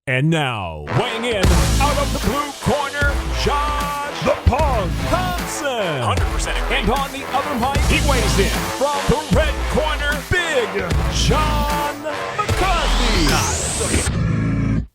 And now, weighing in out of the blue corner, Josh the Punk Thompson. 100%. And on the other mic, he weighs in from the red corner, Big John McCarthy.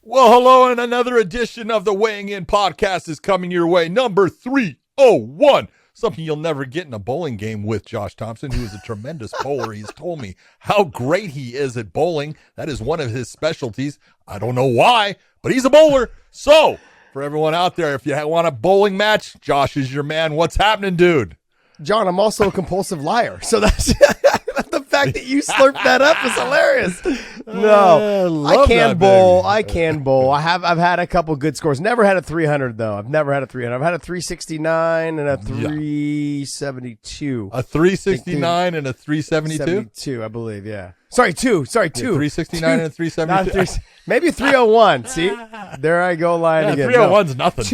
Well, hello, and another edition of the Weighing In podcast is coming your way. Number 301. Something you'll never get in a bowling game with Josh Thompson, who is a tremendous bowler. He's told me how great he is at bowling. That is one of his specialties. I don't know why, but he's a bowler. So, for everyone out there, if you want a bowling match, Josh is your man. What's happening, dude? John, I'm also a compulsive liar. So that's the fact that you slurped that up is hilarious. No, I can bowl. I can bowl. I've had a couple good scores. Never had a 300 though. I've never had a 300. I've had a 369 and a 372. A 369 and a 372? 72, I believe, yeah. Sorry, two. Yeah, 369 and a 372. Maybe 301. See? There I go lying again. 301's nothing.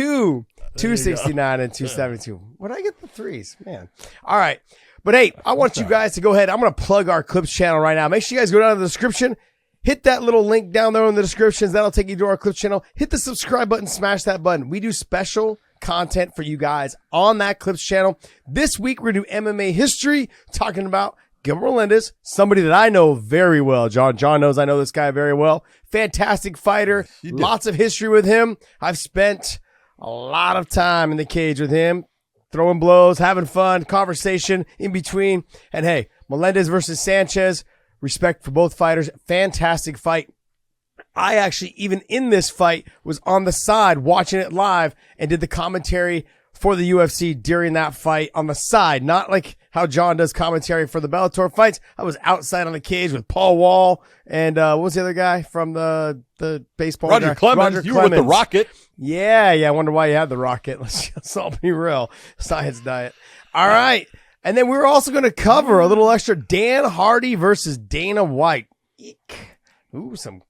269 and 272. Where did I get the threes? Man. All right. But hey, I want you guys to go ahead. I'm going to plug our Clips channel right now. Make sure you guys go down to the description. Hit that little link down there in the descriptions. That'll take you to our Clips channel. Hit the subscribe button. Smash that button. We do special content for you guys on that Clips channel. This week, we're going to do MMA history, talking about Gilbert Melendez, somebody that I know very well. John knows I know this guy very well. Fantastic fighter. Lots of history with him. I've spent a lot of time in the cage with him, throwing blows, having fun, conversation in between. And hey, Melendez versus Sanchez, respect for both fighters. Fantastic fight. I actually, even in this fight, was on the side watching it live and did the commentary for the UFC during that fight on the side. Not like how John does commentary for the Bellator fights. I was outside on the cage with Paul Wall and what was the other guy from the baseball Roger guy? Clemens. Roger You were with the Rocket. Yeah. I wonder why you had the Rocket. Let's all be real. Science diet. All right. And then we're also going to cover a little extra Dan Hardy versus Dana White. Eek. Ooh, some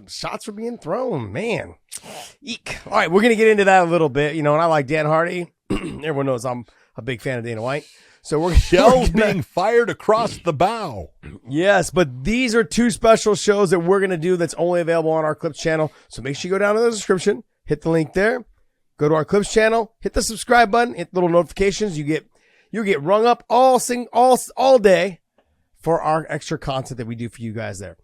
shots were being thrown, man. Eek. All right, we're going to get into that a little bit. You know, and I like Dan Hardy. Everyone knows I'm a big fan of Dana White. So we're shells being fired across the bow. Yes, but these are two special shows that we're going to do that's only available on our Clips channel. So make sure you go down to the description, hit the link there, go to our Clips channel, hit the subscribe button, hit little notifications. You'll get rung up all day for our extra content that we do for you guys there.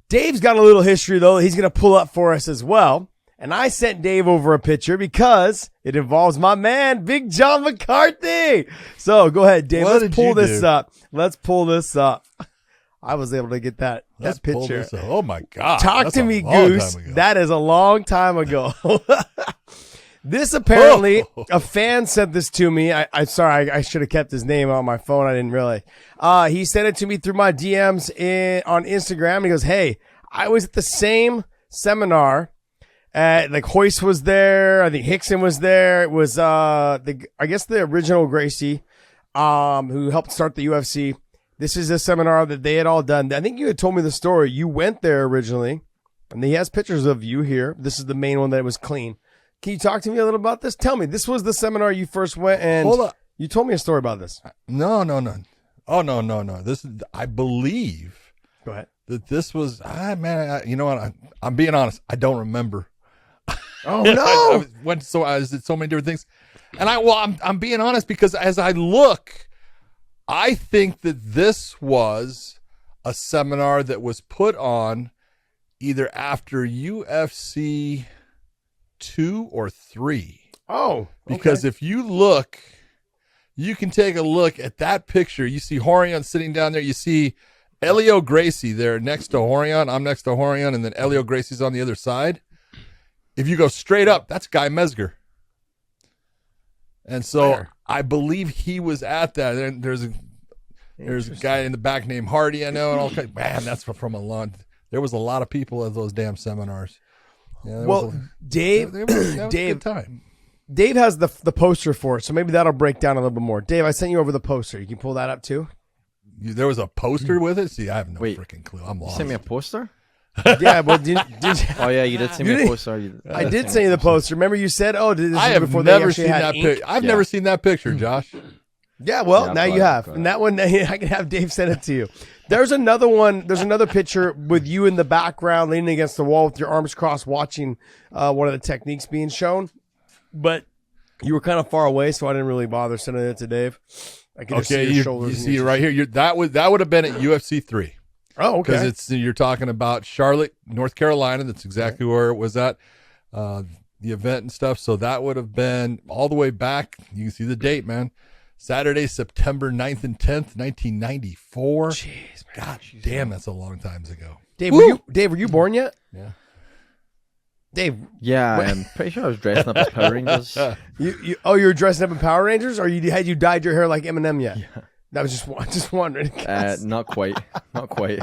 Dave's got a little history though he's going to pull up for us as well. And I sent Dave over a picture because it involves my man, Big John McCarthy. So go ahead, Dave. Let's pull this up. I was able to get that picture. Oh my God. Talk to me, Goose. That is a long time ago. This apparently, a fan sent this to me. I'm sorry, I should have kept his name on my phone. I didn't really. He sent it to me through my DMs on Instagram. He goes, hey, I was at the same seminar. Like Hoist was there. I think Hickson was there. It was, I guess the original Gracie, who helped start the UFC. This is a seminar that they had all done. I think you had told me the story. You went there originally and he has pictures of you here. This is the main one that was clean. Can you talk to me a little about this? Tell me, this was the seminar you first went and you told me a story about this. No. Oh, no. This is, I believe. Go ahead. That this was, man, you know what? I'm being honest. I don't remember. Oh no! I did so many different things, and I'm being honest because as I look, I think that this was a seminar that was put on either after UFC 2 or 3. Oh, okay. Because if you look, you can take a look at that picture. You see Horion sitting down there. You see Elio Gracie there next to Horion. I'm next to Horion, and then Elio Gracie's on the other side. If you go straight up, that's Guy Mesger. And so I believe he was at that. And there's a guy in the back named Hardy, I know. And all man, that's from a long. There was a lot of people at those damn seminars. Yeah, Dave, that was a good time. Dave has the poster for it, so maybe that'll break down a little bit more. Dave, I sent you over the poster. You can pull that up too. There was a poster with it. See, I have no freaking clue. I'm lost. You sent me a poster? Yeah, well, did oh yeah, you did send me a poster. I did send you the poster. Remember, you said, "Oh, this I is have before never they seen had that ink? picture. I've never seen that picture, Josh. Yeah, well, Yeah, now you have. And that one, I can have Dave send it to you. There's another one. There's another picture with you in the background leaning against the wall with your arms crossed watching one of the techniques being shown. But you were kind of far away, so I didn't really bother sending it to Dave. I can just see your shoulders. You see it right here. That would have been at UFC 3. Oh, okay. Because you're talking about Charlotte, North Carolina. That's exactly where it was at, the event and stuff. So that would have been all the way back. You can see the date, man. Saturday, September 9th and 10th, 1994. Jeez, man. God damn, that's a long time ago. Dave, were you born yet? Yeah. Dave. Yeah, I'm pretty sure I was dressing up as Power Rangers. You were dressing up in Power Rangers, or had you dyed your hair like Eminem yet? Yeah. I was just wondering. Not quite. Not quite.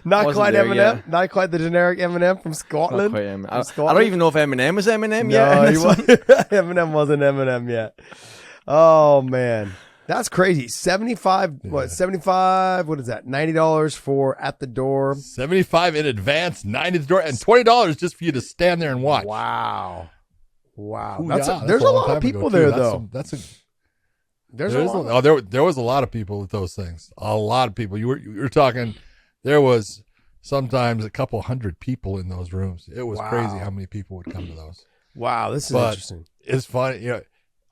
Not quite Eminem. Yet. Not quite the generic Eminem from Scotland. Not quite I don't even know if Eminem was Eminem yet. No, Eminem wasn't Eminem yet. Oh man, that's crazy. 75. Yeah. What? 75. What is that? $90 for at the door. 75 in advance, $90 at the door, and $20 just for you to stand there and watch. Wow. Ooh, there's a lot of people there, though. There was a lot of people at those things. A lot of people. You were talking. There was sometimes a couple hundred people in those rooms. It was crazy how many people would come to those. Wow, this is interesting. It's funny,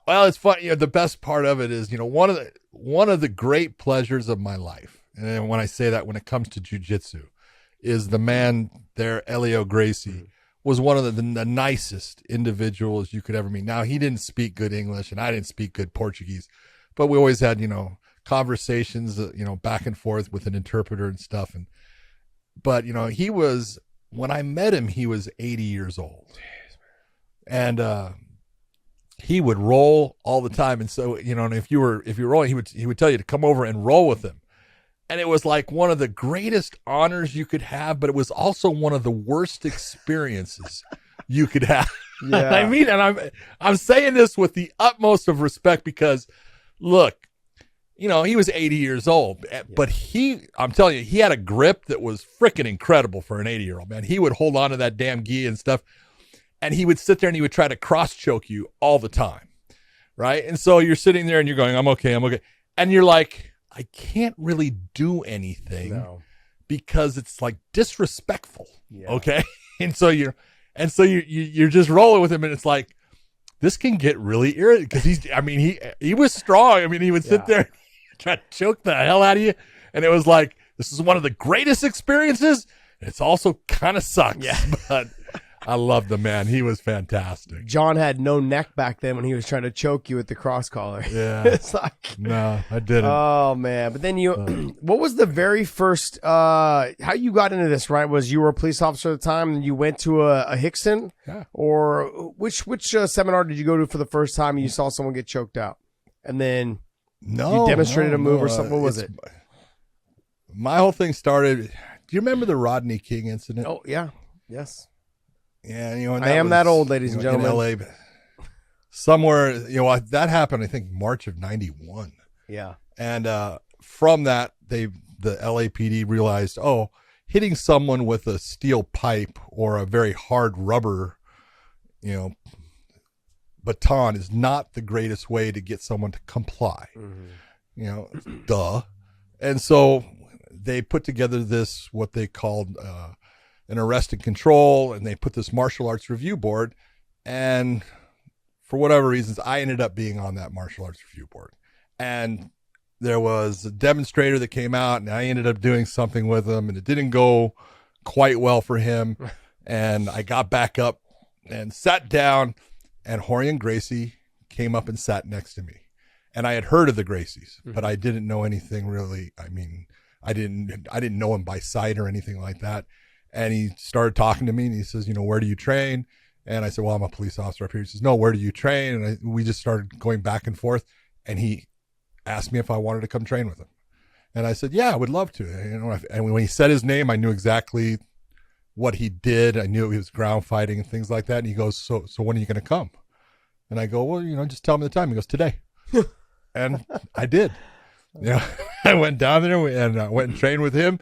Well, it's funny. The best part of it is, one of the great pleasures of my life, and when I say that, when it comes to jiu-jitsu, is the man there, Elio Gracie, was one of the nicest individuals you could ever meet. Now, he didn't speak good English, and I didn't speak good Portuguese, but we always had, conversations, back and forth with an interpreter and stuff. But he was, when I met him, he was 80 years old, and he would roll all the time. And so, and if you were rolling, he would tell you to come over and roll with him. And it was like one of the greatest honors you could have, but it was also one of the worst experiences you could have. Yeah. I mean, and I'm saying this with the utmost of respect because, look, he was 80 years old, but I'm telling you, he had a grip that was freaking incredible for an 80-year-old, man. He would hold on to that damn gi and stuff, and he would sit there and he would try to cross choke you all the time, right? And so you're sitting there and you're going, I'm okay. And you're like, I can't really do anything because it's like disrespectful. Yeah. Okay. And so you're just rolling with him, and it's like, this can get really irritating because he was strong. I mean, he would sit there and try to choke the hell out of you. And it was like, this is one of the greatest experiences. It's also kind of sucks, but I love the man. He was fantastic. John had no neck back then when he was trying to choke you with the cross collar. Yeah. It's like, no, I didn't. Oh man. But then what was the very first, how you got into this, right? Was you were a police officer at the time and you went to a Hickson? Yeah. Or which seminar did you go to for the first time and you saw someone get choked out? And then you demonstrated a move or something? What was it? My whole thing started, do you remember the Rodney King incident? Oh yeah. Yes. Yeah, I am that old, ladies and gentlemen. In LA, somewhere, that happened, I think, March of 91. Yeah. And from that, the LAPD realized, hitting someone with a steel pipe or a very hard rubber, baton is not the greatest way to get someone to comply. Mm-hmm. Duh. And so they put together this, what they called an arrest and control, and they put this martial arts review board, and for whatever reasons, I ended up being on that martial arts review board. And there was a demonstrator that came out, and I ended up doing something with him, and it didn't go quite well for him. And I got back up and sat down, and Rorion Gracie came up and sat next to me. And I had heard of the Gracies, but I didn't know anything really. I mean, I didn't know him by sight or anything like that. And he started talking to me, and he says, where do you train? And I said, well, I'm a police officer up here. He says, no, where do you train? And we just started going back and forth. And he asked me if I wanted to come train with him. And I said, yeah, I would love to. And when he said his name, I knew exactly what he did. I knew he was ground fighting and things like that. And he goes, so when are you going to come? And I go, well, just tell me the time. He goes, today. And I did. I went down there and I went and trained with him.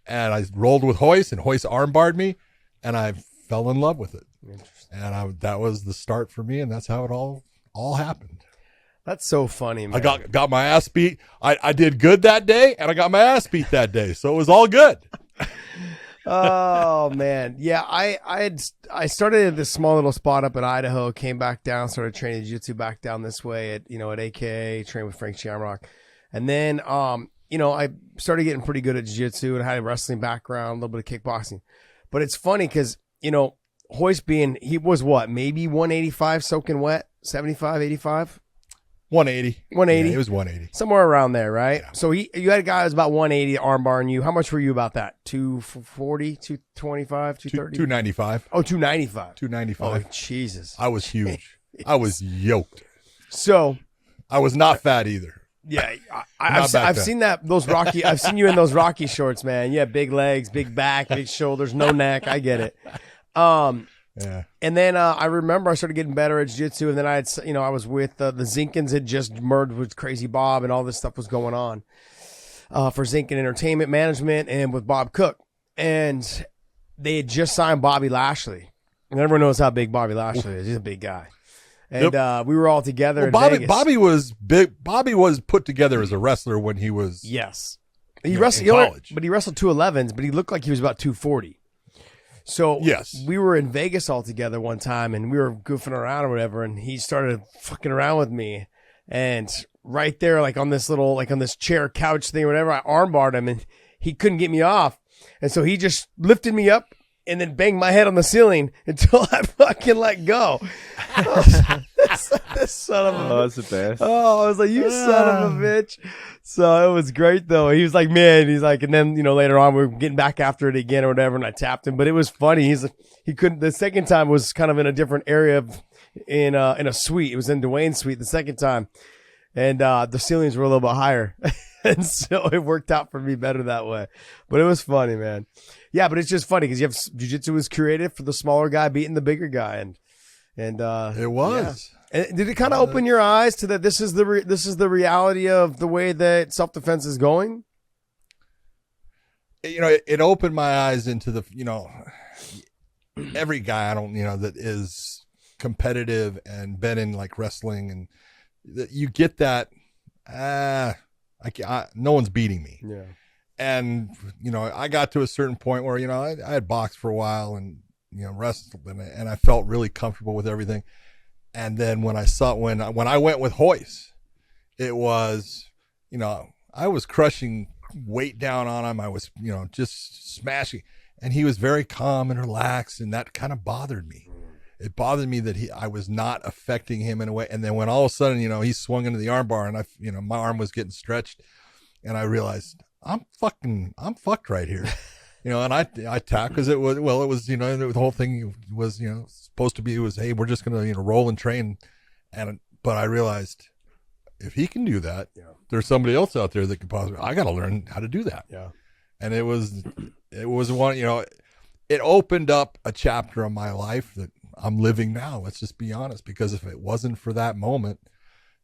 And I rolled with Royce, and Royce armbarred me, and I fell in love with it. And that was the start for me, and that's how it all happened. That's so funny, man. I got my ass beat. I did good that day, and I got my ass beat that day, so it was all good. Oh man, yeah. I started at this small little spot up in Idaho, came back down, started training jiu-jitsu back down this way at AKA, trained with Frank Shamrock, and then I started getting pretty good at jiu-jitsu and had a wrestling background, a little bit of kickboxing. But it's funny because Hoist he was what, maybe 185 soaking wet, 75, 85. 180. 180. Yeah, it was 180. Somewhere around there, right? Yeah. So you had a guy who was about 180 armbarring you. How much were you about that? 240, 225, 230? 295. Oh, 295. 295. Oh, Jesus. I was huge. I was yoked. So I was not fat either. yeah, I've seen those Rocky. I've seen you in those Rocky shorts, man. Yeah, big legs, big back, big shoulders, no neck. I get it. Yeah. And then I remember I started getting better at jiu-jitsu, and then I was with the Zinkins had just merged with Crazy Bob, and all this stuff was going on for Zinkin Entertainment Management and with Bob Cook, and they had just signed Bobby Lashley, and everyone knows how big Bobby Lashley is. He's a big guy, and we were all together. Well, in Vegas. Bobby was big. Bobby was put together as a wrestler when he was he wrestled in college, but he wrestled 211s, but he looked like he was about 240. So yes, we were in Vegas all together one time, and we were goofing around or whatever, and he started fucking around with me, and right there, like on this chair couch thing or whatever, I armbarred him, and he couldn't get me off, and so he just lifted me up and then banged my head on the ceiling until I fucking let go. This son of a Oh, that's the best. Oh, I was like, you son of a bitch. So it was great though. He was like, man, and then, later on we were getting back after it again or whatever. And I tapped him, but it was funny. He couldn't, the second time was kind of in a different area in a suite. It was in Dwayne's suite the second time. And, the ceilings were a little bit higher. And so it worked out for me better that way, but it was funny, man. Yeah. But it's just funny because jiu-jitsu was created for the smaller guy beating the bigger guy. And it was. Yeah. And did it kind of open your eyes to that? This is the reality of the way that self-defense is going. It opened my eyes into the every guy that is competitive and been in like wrestling, and you get that. No one's beating me. Yeah. And I got to a certain point where I had boxed for a while and wrestled and I felt really comfortable with everything. And then when I went with Hoist, it was, I was crushing weight down on him. I was, just smashing, and he was very calm and relaxed, and that kind of bothered me. It bothered me that I was not affecting him in a way. And then when all of a sudden, he swung into the armbar, and my arm was getting stretched, and I realized I'm fucked right here. And I tapped because it was, the whole thing was, supposed to be, hey, we're just going to, roll and train. But I realized if he can do that, there's somebody else out there that could possibly, I got to learn how to do that. Yeah. And it was one, it opened up a chapter of my life that I'm living now. Let's just be honest, because if it wasn't for that moment,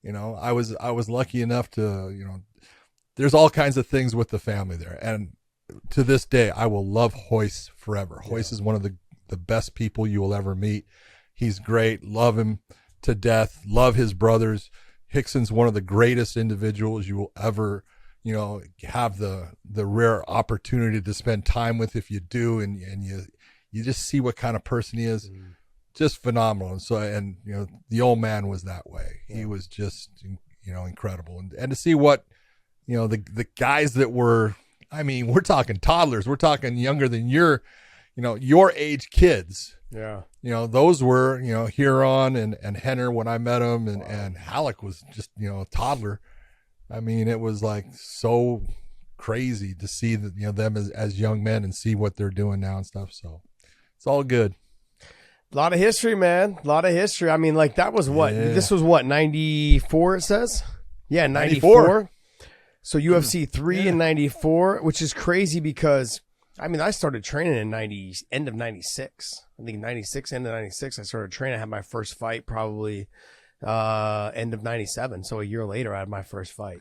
I was lucky enough to, there's all kinds of things with the family there. And to this day, I will love Hoist forever. Yeah. Hoist is one of the best people you will ever meet. He's great. Love him to death. Love his brothers. Hickson's one of the greatest individuals you will ever, have the rare opportunity to spend time with if you do. And you just see what kind of person he is. Mm. Just phenomenal. And so, the old man was that way. Yeah. He was just, incredible. And to see what, the guys that were, we're talking toddlers. We're talking younger than your age kids. Yeah. Those were, Huron and Henner when I met him, and Halleck was just, a toddler. It was like so crazy to see that, them as young men and see what they're doing now and stuff. So it's all good. A lot of history, man. A lot of history. That was what? Yeah. This was what, 94 it says? Yeah, 94. So UFC 3 in 94, which is crazy because, I started training in end of 96. I think 96, end of 96, I started training. I had my first fight probably end of 97. So a year later, I had my first fight.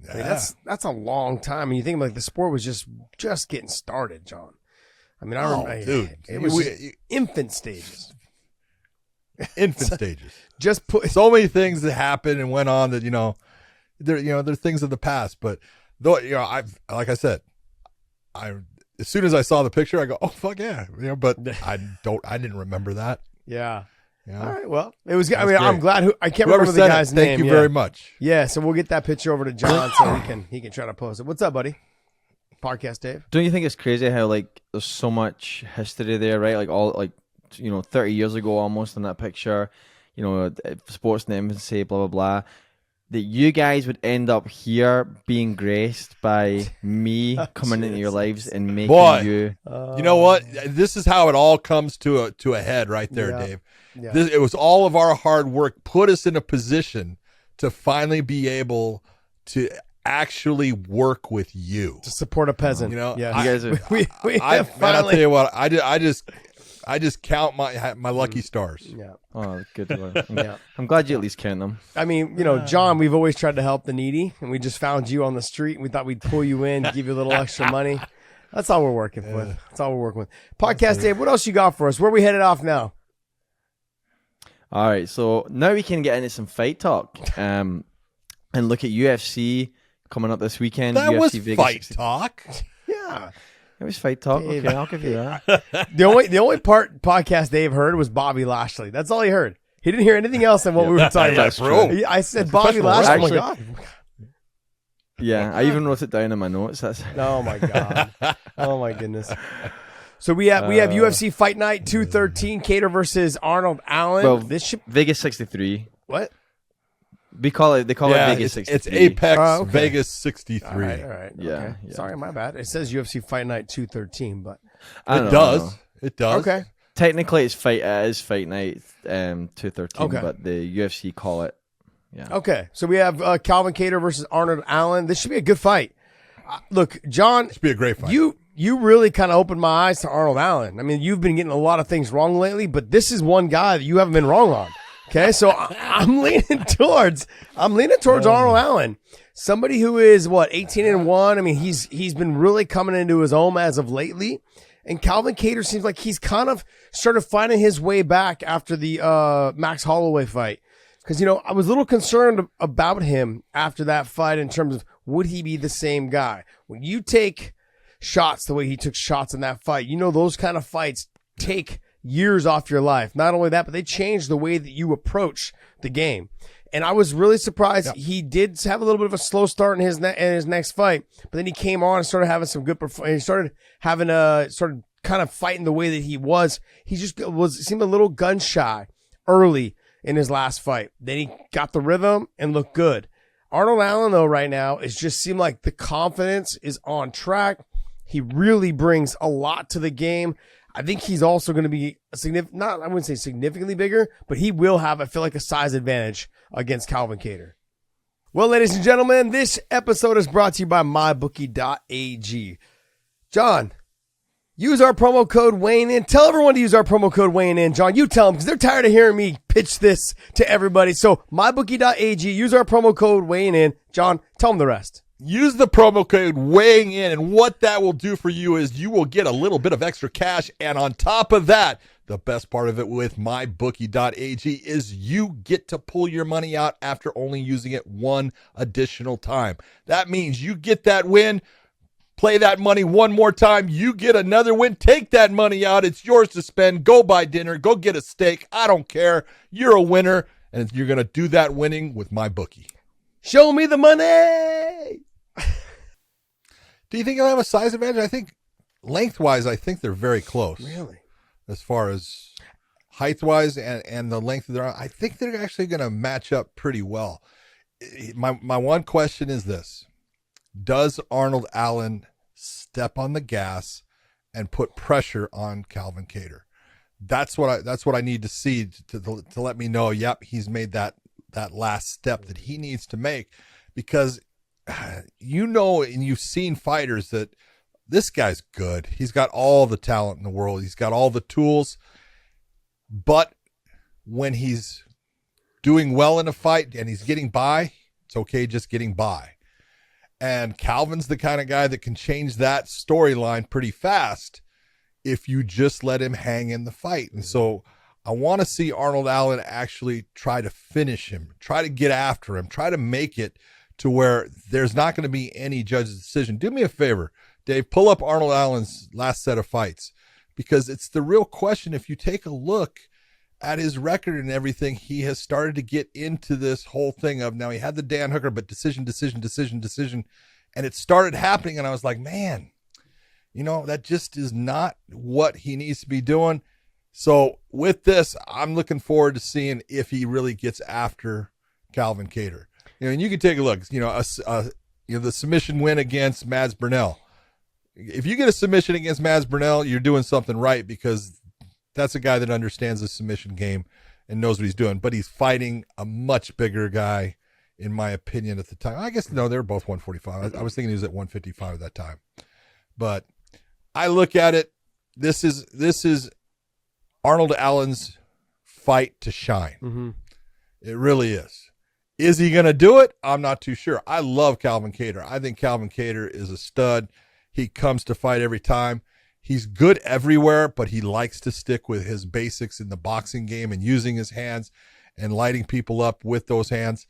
Yeah. That's a long time. And you think the sport was just getting started, John. I remember, dude, it was infant stages. infant stages. Just put So many things that happened and went on that they're things of the past. But though like I said, as soon as I saw the picture, I go, oh fuck yeah, But I didn't remember that. Yeah. Yeah. All right. Well, it was. I mean, That's I'm great. glad. I can't Whoever remember the said guy's it, name. thank you yeah. very much. Yeah. So we'll get that picture over to John so he can try to post it. What's up, buddy? Podcast Dave. Don't you think it's crazy how like there's so much history there, right? Like 30 years ago almost in that picture, sports names and say blah blah blah. That you guys would end up here being graced by me coming into your lives and making you. You know what? This is how it all comes to a head right there, Yeah. Dave. Yeah. It was all of our hard work put us in a position to finally be able to actually work with you. To support a peasant. Yeah. You guys are. we I'll finally. tell you what, I just count my lucky stars. Yeah. Oh, good one. Yeah. I'm glad you at least count them. I mean, John, we've always tried to help the needy, and we just found you on the street, and we thought we'd pull you in, give you a little extra money. That's all we're working with. That's all we're working with. Podcast Dave, what else you got for us? Where are we headed off now? All right, so now we can get into some fight talk, and look at UFC coming up this weekend. That UFC was Vegas fight 60. talk. Yeah. It was fight talk. Dave. Okay, I'll give you that. The only part podcast Dave heard was Bobby Lashley. That's all he heard. He didn't hear anything else than what we were talking about. That's true. I said Bobby Lashley. Oh my God. Yeah, I even wrote it down in my notes. That's Oh my God. Oh my goodness. So we have UFC Fight Night 213, Kattar versus Arnold Allen. well, This should Vegas 63. what? They call it Vegas 63. it's Apex okay. Vegas 63. All right. Yeah, Okay. yeah. Sorry, my bad. It says UFC Fight Night 213, but I don't It know. does. It does. okay. Technically, it is fight night 213, Okay. but the UFC call it. Yeah. Okay. So we have Calvin Kattar versus Arnold Allen. This should be a good fight. Look, John, Should be a great fight. you really kind of opened my eyes to Arnold Allen. I mean, you've been getting a lot of things wrong lately, but this is one guy that you haven't been wrong on. Okay, so I'm leaning towards Arnold Allen, somebody who is 18-1. I mean, he's been really coming into his own as of lately, and Calvin Kattar seems like he's kind of started finding his way back after the Max Holloway fight. Because I was a little concerned about him after that fight in terms of would he be the same guy when you take shots the way he took shots in that fight. Those kind of fights take years off your life. Not only that, but they change the way that you approach the game. And I was really surprised. He did have a little bit of a slow start in his next fight, but then he came on and started having some good performance. He started having started kind of fighting the way that he was. He just seemed a little gun shy early in his last fight. Then he got the rhythm and looked good. Arnold Allen, though, right now, it just seemed like the confidence is on track. He really brings a lot to the game. I think he's also going to be I wouldn't say significantly bigger, but he will have, I feel like, a size advantage against Calvin Kattar. Well, ladies and gentlemen, this episode is brought to you by mybookie.ag. John, use our promo code Weighing In. Tell everyone to use our promo code Weighing In. John, you tell them because they're tired of hearing me pitch this to everybody. So mybookie.ag, use our promo code Weighing In. John, tell them the rest. Use the promo code Weighing In, and what that will do for you is you will get a little bit of extra cash, and on top of that, the best part of it with mybookie.ag is you get to pull your money out after only using it one additional time. That means you get that win, play that money one more time, you get another win, take that money out, it's yours to spend, go buy dinner, go get a steak, I don't care, you're a winner, and you're going to do that winning with MyBookie. Show me the money! Do you think he'll have a size advantage? I think lengthwise, I think they're very close. Really? As far as height-wise and the length of their arm, I think they're actually going to match up pretty well. My one question is this. Does Arnold Allen step on the gas and put pressure on Calvin Kattar? That's what I need to see to let me know, yep, he's made that last step that he needs to make, because and you've seen fighters that this guy's good. He's got all the talent in the world. He's got all the tools. But when he's doing well in a fight and he's getting by, it's okay just getting by. And Calvin's the kind of guy that can change that storyline pretty fast if you just let him hang in the fight. And so I want to see Arnold Allen actually try to finish him, try to get after him, try to make it to where there's not going to be any judge's decision. Do me a favor, Dave, pull up Arnold Allen's last set of fights, because it's the real question. If you take a look at his record and everything, he has started to get into this whole thing of, now he had the Dan Hooker, but decision. And it started happening. And I was like, man, that just is not what he needs to be doing. So with this, I'm looking forward to seeing if he really gets after Calvin Kattar. And you can take a look, the submission win against Mads Burnell. If you get a submission against Mads Burnell, you're doing something right, because that's a guy that understands the submission game and knows what he's doing. But he's fighting a much bigger guy, in my opinion, at the time. I guess, no, they're both 145. I was thinking he was at 155 at that time. But I look at it, this is Arnold Allen's fight to shine. Mm-hmm. It really is. Is he going to do it? I'm not too sure. I love Calvin Kattar. I think Calvin Kattar is a stud. He comes to fight every time. He's good everywhere, but he likes to stick with his basics in the boxing game and using his hands and lighting people up with those hands.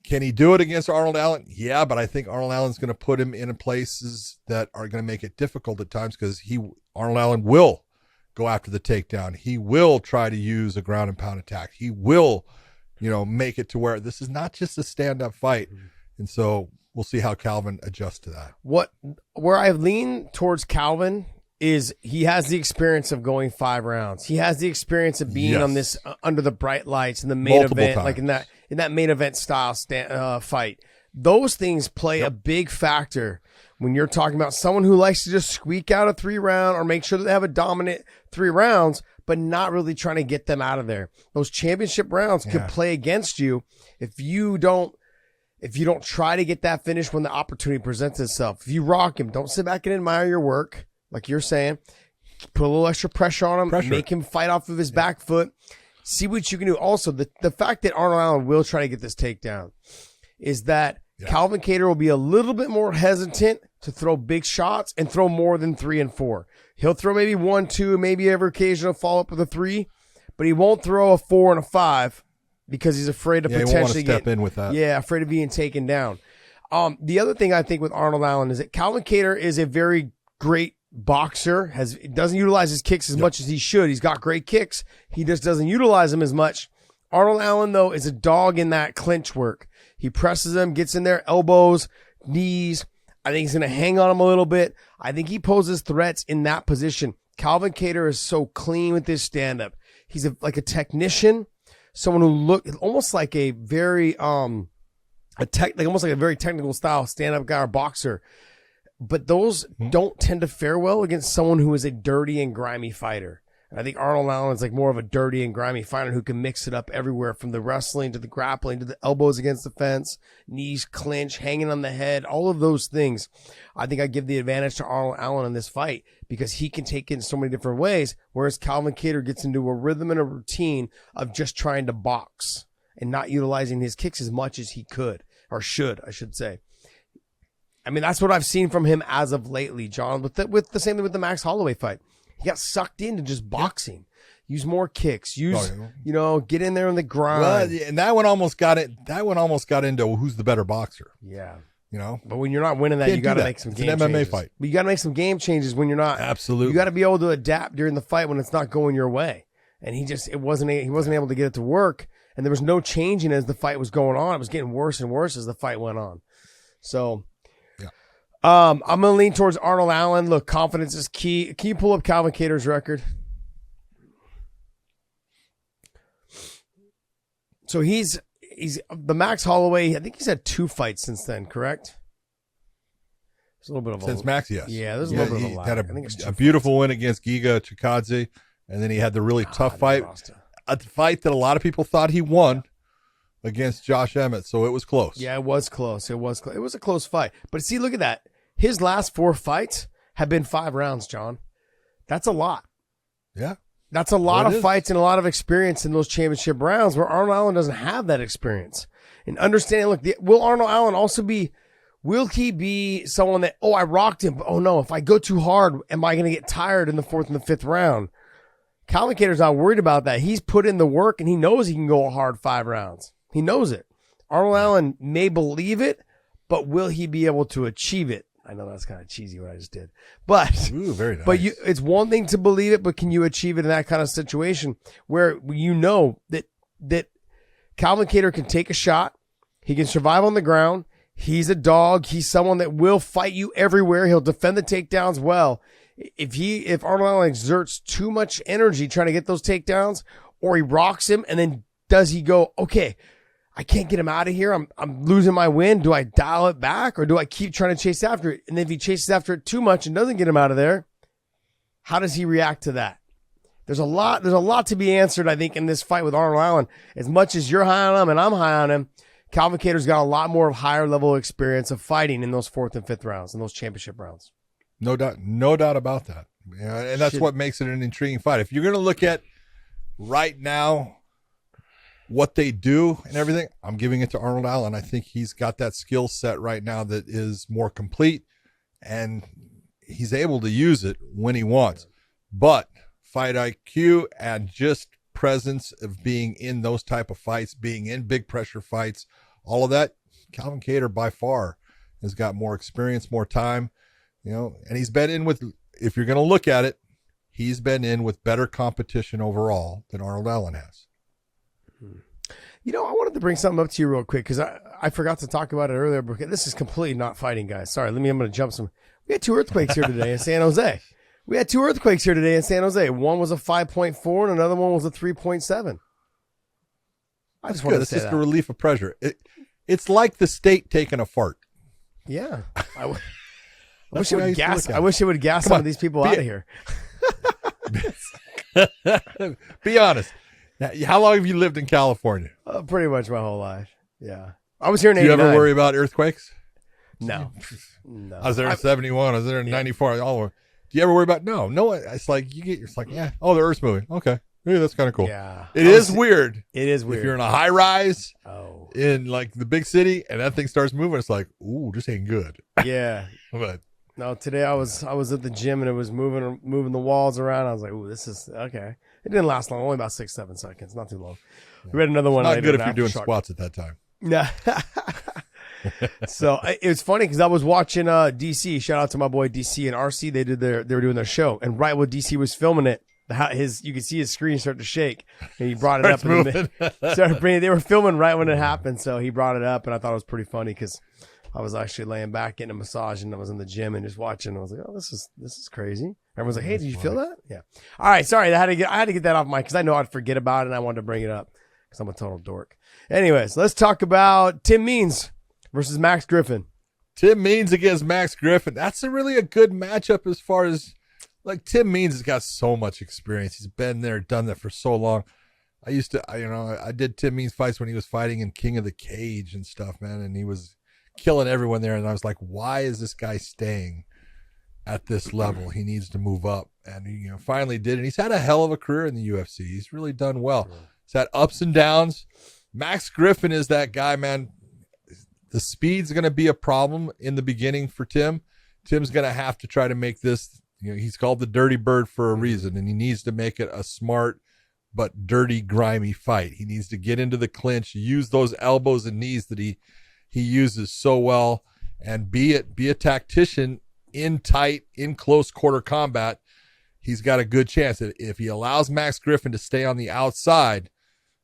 Can he do it against Arnold Allen? Yeah, but I think Arnold Allen's going to put him in places that are going to make it difficult at times, because Arnold Allen will go after the takedown. He will try to use a ground and pound attack. He will, make it to where this is not just a stand-up fight. And so we'll see how Calvin adjusts to that. Where I lean towards Calvin is he has the experience of going 5 rounds. He has the experience of being on this under the bright lights in the main Multiple event, times. like in that main event style fight. Those things play a big factor when you're talking about someone who likes to just squeak out a 3-round or make sure that they have a dominant 3 rounds, but not really trying to get them out of there. Those championship rounds could play against you if you don't try to get that finish when the opportunity presents itself. If you rock him, don't sit back and admire your work, like you're saying. Put a little extra pressure on him, make him fight off of his back foot. See what you can do. Also, the fact that Arnold Allen will try to get this takedown is that Calvin Kattar will be a little bit more hesitant to throw big shots and throw more than 3 and 4. He'll throw maybe 1, 2, maybe every occasional follow up with a 3, but he won't throw a 4 and a 5 because he's afraid to potentially step in with that. Yeah, afraid of being taken down. The other thing I think with Arnold Allen is that Calvin Kattar is a very great boxer. Doesn't utilize his kicks as much as he should. He's got great kicks. He just doesn't utilize them as much. Arnold Allen, though, is a dog in that clinch work. He presses them, gets in there, elbows, knees. I think he's going to hang on him a little bit. I think he poses threats in that position. Calvin Kattar is so clean with his stand-up. He's like a technician, someone who looks almost like a very almost like a very technical style stand-up guy or boxer. But those don't tend to fare well against someone who is a dirty and grimy fighter. And I think Arnold Allen is like more of a dirty and grimy fighter who can mix it up everywhere, from the wrestling to the grappling to the elbows against the fence, knees clinch, hanging on the head, all of those things. I think I give the advantage to Arnold Allen in this fight because he can take it in so many different ways, whereas Calvin Kattar gets into a rhythm and a routine of just trying to box and not utilizing his kicks as much as he could, or should, I should say. I mean, that's what I've seen from him as of lately, John, with the same thing with the Max Holloway fight. He got sucked into just boxing. Use more kicks. Get in there in the grind. Well, and that one almost got it. That one almost got into who's the better boxer. Yeah. But when you're not winning that, you got to make some game changes. It's an MMA fight. But you got to make some game changes when you're not. Absolutely. You got to be able to adapt during the fight when it's not going your way. And he wasn't able to get it to work. And there was no changing as the fight was going on. It was getting worse and worse as the fight went on. So. I'm going to lean towards Arnold Allen. Look, confidence is key. Can you pull up Calvin Kattar's record? So he's the Max Holloway. I think he's had 2 fights since then, correct? There's a little bit of since Max, yes. Yeah, there's a little bit of a lag. He had a beautiful win against Giga Chikadze, and then he had the really tough fight. A fight that a lot of people thought he won. Against Josh Emmett, so it was close. Yeah, it was close. It was a close fight. But see, look at that. His last 4 fights have been 5 rounds, John. That's a lot. Yeah. That's a lot of fights and a lot of experience in those championship rounds where Arnold Allen doesn't have that experience. And understanding, look, will Arnold Allen also will he be someone that, I rocked him, but oh no, if I go too hard, am I going to get tired in the 4th and the 5th round? Calvin Kattar's not worried about that. He's put in the work, and he knows he can go a hard 5 rounds. He knows it. Arnold Allen may believe it, but will he be able to achieve it? I know that's kind of cheesy what I just did, but Ooh, very nice. but it's one thing to believe it, but can you achieve it in that kind of situation where you know that Calvin Kattar can take a shot, he can survive on the ground, he's a dog, he's someone that will fight you everywhere, he'll defend the takedowns well. If Arnold Allen exerts too much energy trying to get those takedowns, or he rocks him, and then does he go, okay, I can't get him out of here. I'm losing my win. Do I dial it back, or do I keep trying to chase after it? And if he chases after it too much and doesn't get him out of there, how does he react to that? There's a lot to be answered, I think, in this fight with Arnold Allen. As much as you're high on him and I'm high on him, Calvin Kattar's got a lot more higher level experience of fighting in those 4th and 5th rounds, in those championship rounds. No doubt about that. Yeah, and that's what makes it an intriguing fight. If you're going to look at right now what they do and everything, I'm giving it to Arnold Allen. I think he's got that skill set right now that is more complete, and he's able to use it when he wants. But fight IQ and just presence of being in those type of fights, being in big pressure fights, all of that, Calvin Kattar by far has got more experience, more time, and he's been in with, if you're going to look at it, he's been in with better competition overall than Arnold Allen has. I wanted to bring something up to you real quick because I forgot to talk about it earlier. Because this is completely not fighting, guys. Sorry, I'm going to jump some. We had 2 earthquakes here today in San Jose. One was a 5.4 and another one was a 3.7. I just wanted to say It's just that. a relief of pressure. It's like the state taking a fart. Yeah. I That's wish it the way I would used to gas. look at I it. wish it would gas some of these people out of here. Be honest. Now, how long have you lived in California? Pretty much my whole life. Yeah. I was here in Do you 89. ever worry about earthquakes? No. I was there in 71. I was there in 94. All over. Do you ever worry about? No. It's like it's like, yeah. Oh, the Earth's moving. Okay. Yeah, that's kind of cool. Yeah. It is weird. It is weird. If you're in a high rise Oh. in like the big city and that thing starts moving, it's like, ooh, this ain't good. Yeah. But No, today I was at the gym and it was moving the walls around. I was like, ooh, this is okay. It didn't last long, only about 6-7 seconds, not too long. We had another one. not later good if in you're doing Aftershock. squats at that time. Yeah. So it was funny because I was watching DC. Shout out to my boy DC and RC. They were doing their show, and right when DC was filming it, you could see his screen start to shake, and he brought it up. They were filming right when it happened, so he brought it up, and I thought it was pretty funny because I was actually laying back getting a massage, and I was in the gym and just watching. I was like, oh, this is crazy. Everyone's like, hey, did you feel that? Yeah. All right, sorry, I had to get that off mic because I know I'd forget about it, and I wanted to bring it up because I'm a total dork. Anyways, let's talk about Tim Means versus Max Griffin. Tim Means against Max Griffin. That's really a good matchup as far as, like, Tim Means has got so much experience. He's been there, done that for so long. I did Tim Means fights when he was fighting in King of the Cage and stuff, man, and he was killing everyone there. And I was like, why is this guy staying at this level? He needs to move up. And he finally did. And he's had a hell of a career in the UFC. He's really done well. He's had ups and downs. Max Griffin is that guy, man. The speed's going to be a problem in the beginning for Tim. Tim's going to have to try to make this, he's called the dirty bird for a reason, and he needs to make it a smart but dirty, grimy fight. He needs to get into the clinch, use those elbows and knees that he uses so well, and be a tactician in tight, in close quarter combat. He's got a good chance. If he allows Max Griffin to stay on the outside,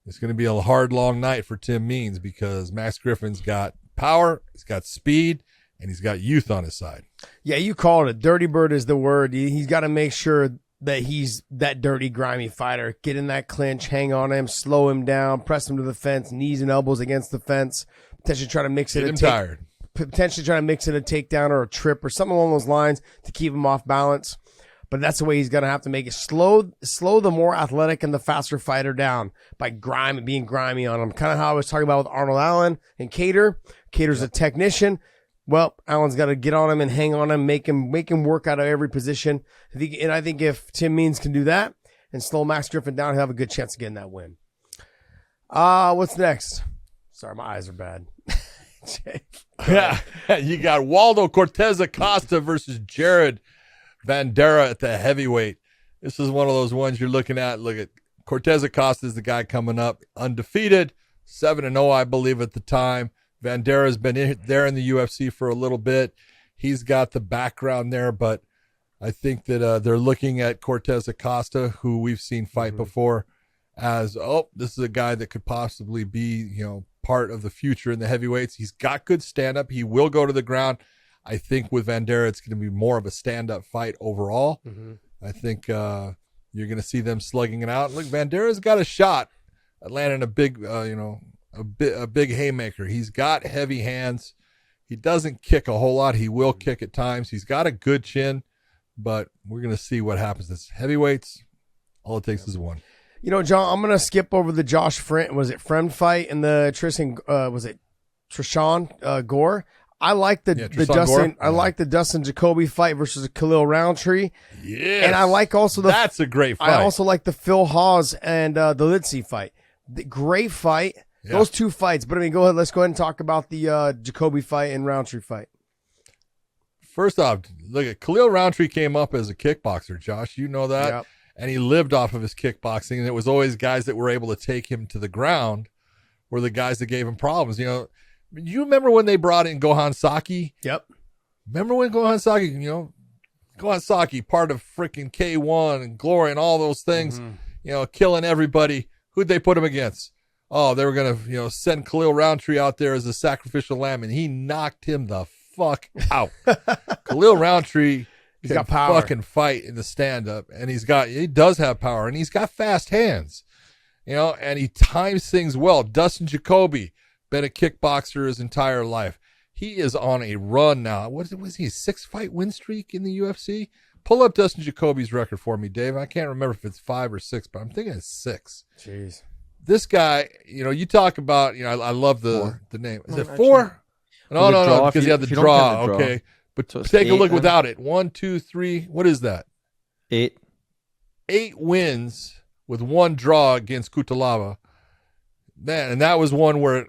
it's going to be a hard, long night for Tim Means because Max Griffin's got power, he's got speed, and he's got youth on his side. Yeah, you called it. Dirty bird is the word. He's got to make sure that he's that dirty, grimy fighter. Get in that clinch, hang on him, slow him down, press him to the fence, knees and elbows against the fence. Potentially try to mix it. Potentially try to mix it a takedown or a trip or something along those lines to keep him off balance. But that's the way he's going to have to make it. Slow the more athletic and the faster fighter down by being grimy on him. Kind of how I was talking about with Arnold Allen and Kattar. Kattar's a technician. Well, Allen's got to get on him and hang on him, make him work out of every position. I think if Tim Means can do that and slow Max Griffin down, he'll have a good chance of getting that win. What's next? Sorry, my eyes are bad. Yeah, you got Waldo Cortez Acosta versus Jared Vandera at the heavyweight. This is one of those ones you're looking at. Look at Cortez Acosta is the guy coming up, undefeated, 7-0, I believe, at the time. Vandera's been there in the UFC for a little bit. He's got the background there, but I think that they're looking at Cortez Acosta, who we've seen fight before, as, this is a guy that could possibly be, part of the future in the heavyweights. He's got good stand-up. He will go to the ground. I think with Vandera, it's going to be more of a stand-up fight overall. I think you're going to see them slugging it out. Look, Vandera's got a shot at landing a big, a big haymaker. He's got heavy hands. He doesn't kick a whole lot. He will kick at times. He's got a good chin, but we're going to see what happens. This heavyweights, all it takes is one. John, I'm going to skip over the Josh Friend fight and the Trishan Gore. I like the Dustin. I like the Dustin Jacoby fight versus Khalil Roundtree. Yeah, and I like also that's a great fight. I also like the Phil Hawes and the Litzy fight. Great fight. Yeah. Those two fights. But go ahead. Let's go ahead and talk about the Jacoby fight and Roundtree fight. First off, look at Khalil Roundtree came up as a kickboxer. Josh, you know that. Yep. And he lived off of his kickboxing, and it was always guys that were able to take him to the ground were the guys that gave him problems. You remember when they brought in Gohan Saki? Yep. Remember when Gohan Saki, Gohan Saki, part of freaking K1 and Glory and all those things, killing everybody. Who'd they put him against? Oh, they were going to, send Khalil Roundtree out there as a sacrificial lamb, and he knocked him the fuck out. Khalil Roundtree He's got power. Fucking fight in the stand-up, and he does have power, and he's got fast hands, and he times things well. Dustin Jacoby, been a kickboxer his entire life. He is on a run now. Was he a 6-fight win streak in the UFC? Pull up Dustin Jacoby's record for me, Dave. I can't remember if it's 5 or 6, but I'm thinking it's 6. Jeez. This guy, you talk about, I love the name. Is it 4? No, because he had the draw. Okay. But so take a look without it. 1, 2, 3. What is that? 8. 8 wins with 1 draw against Kutalaba. Man, and that was one where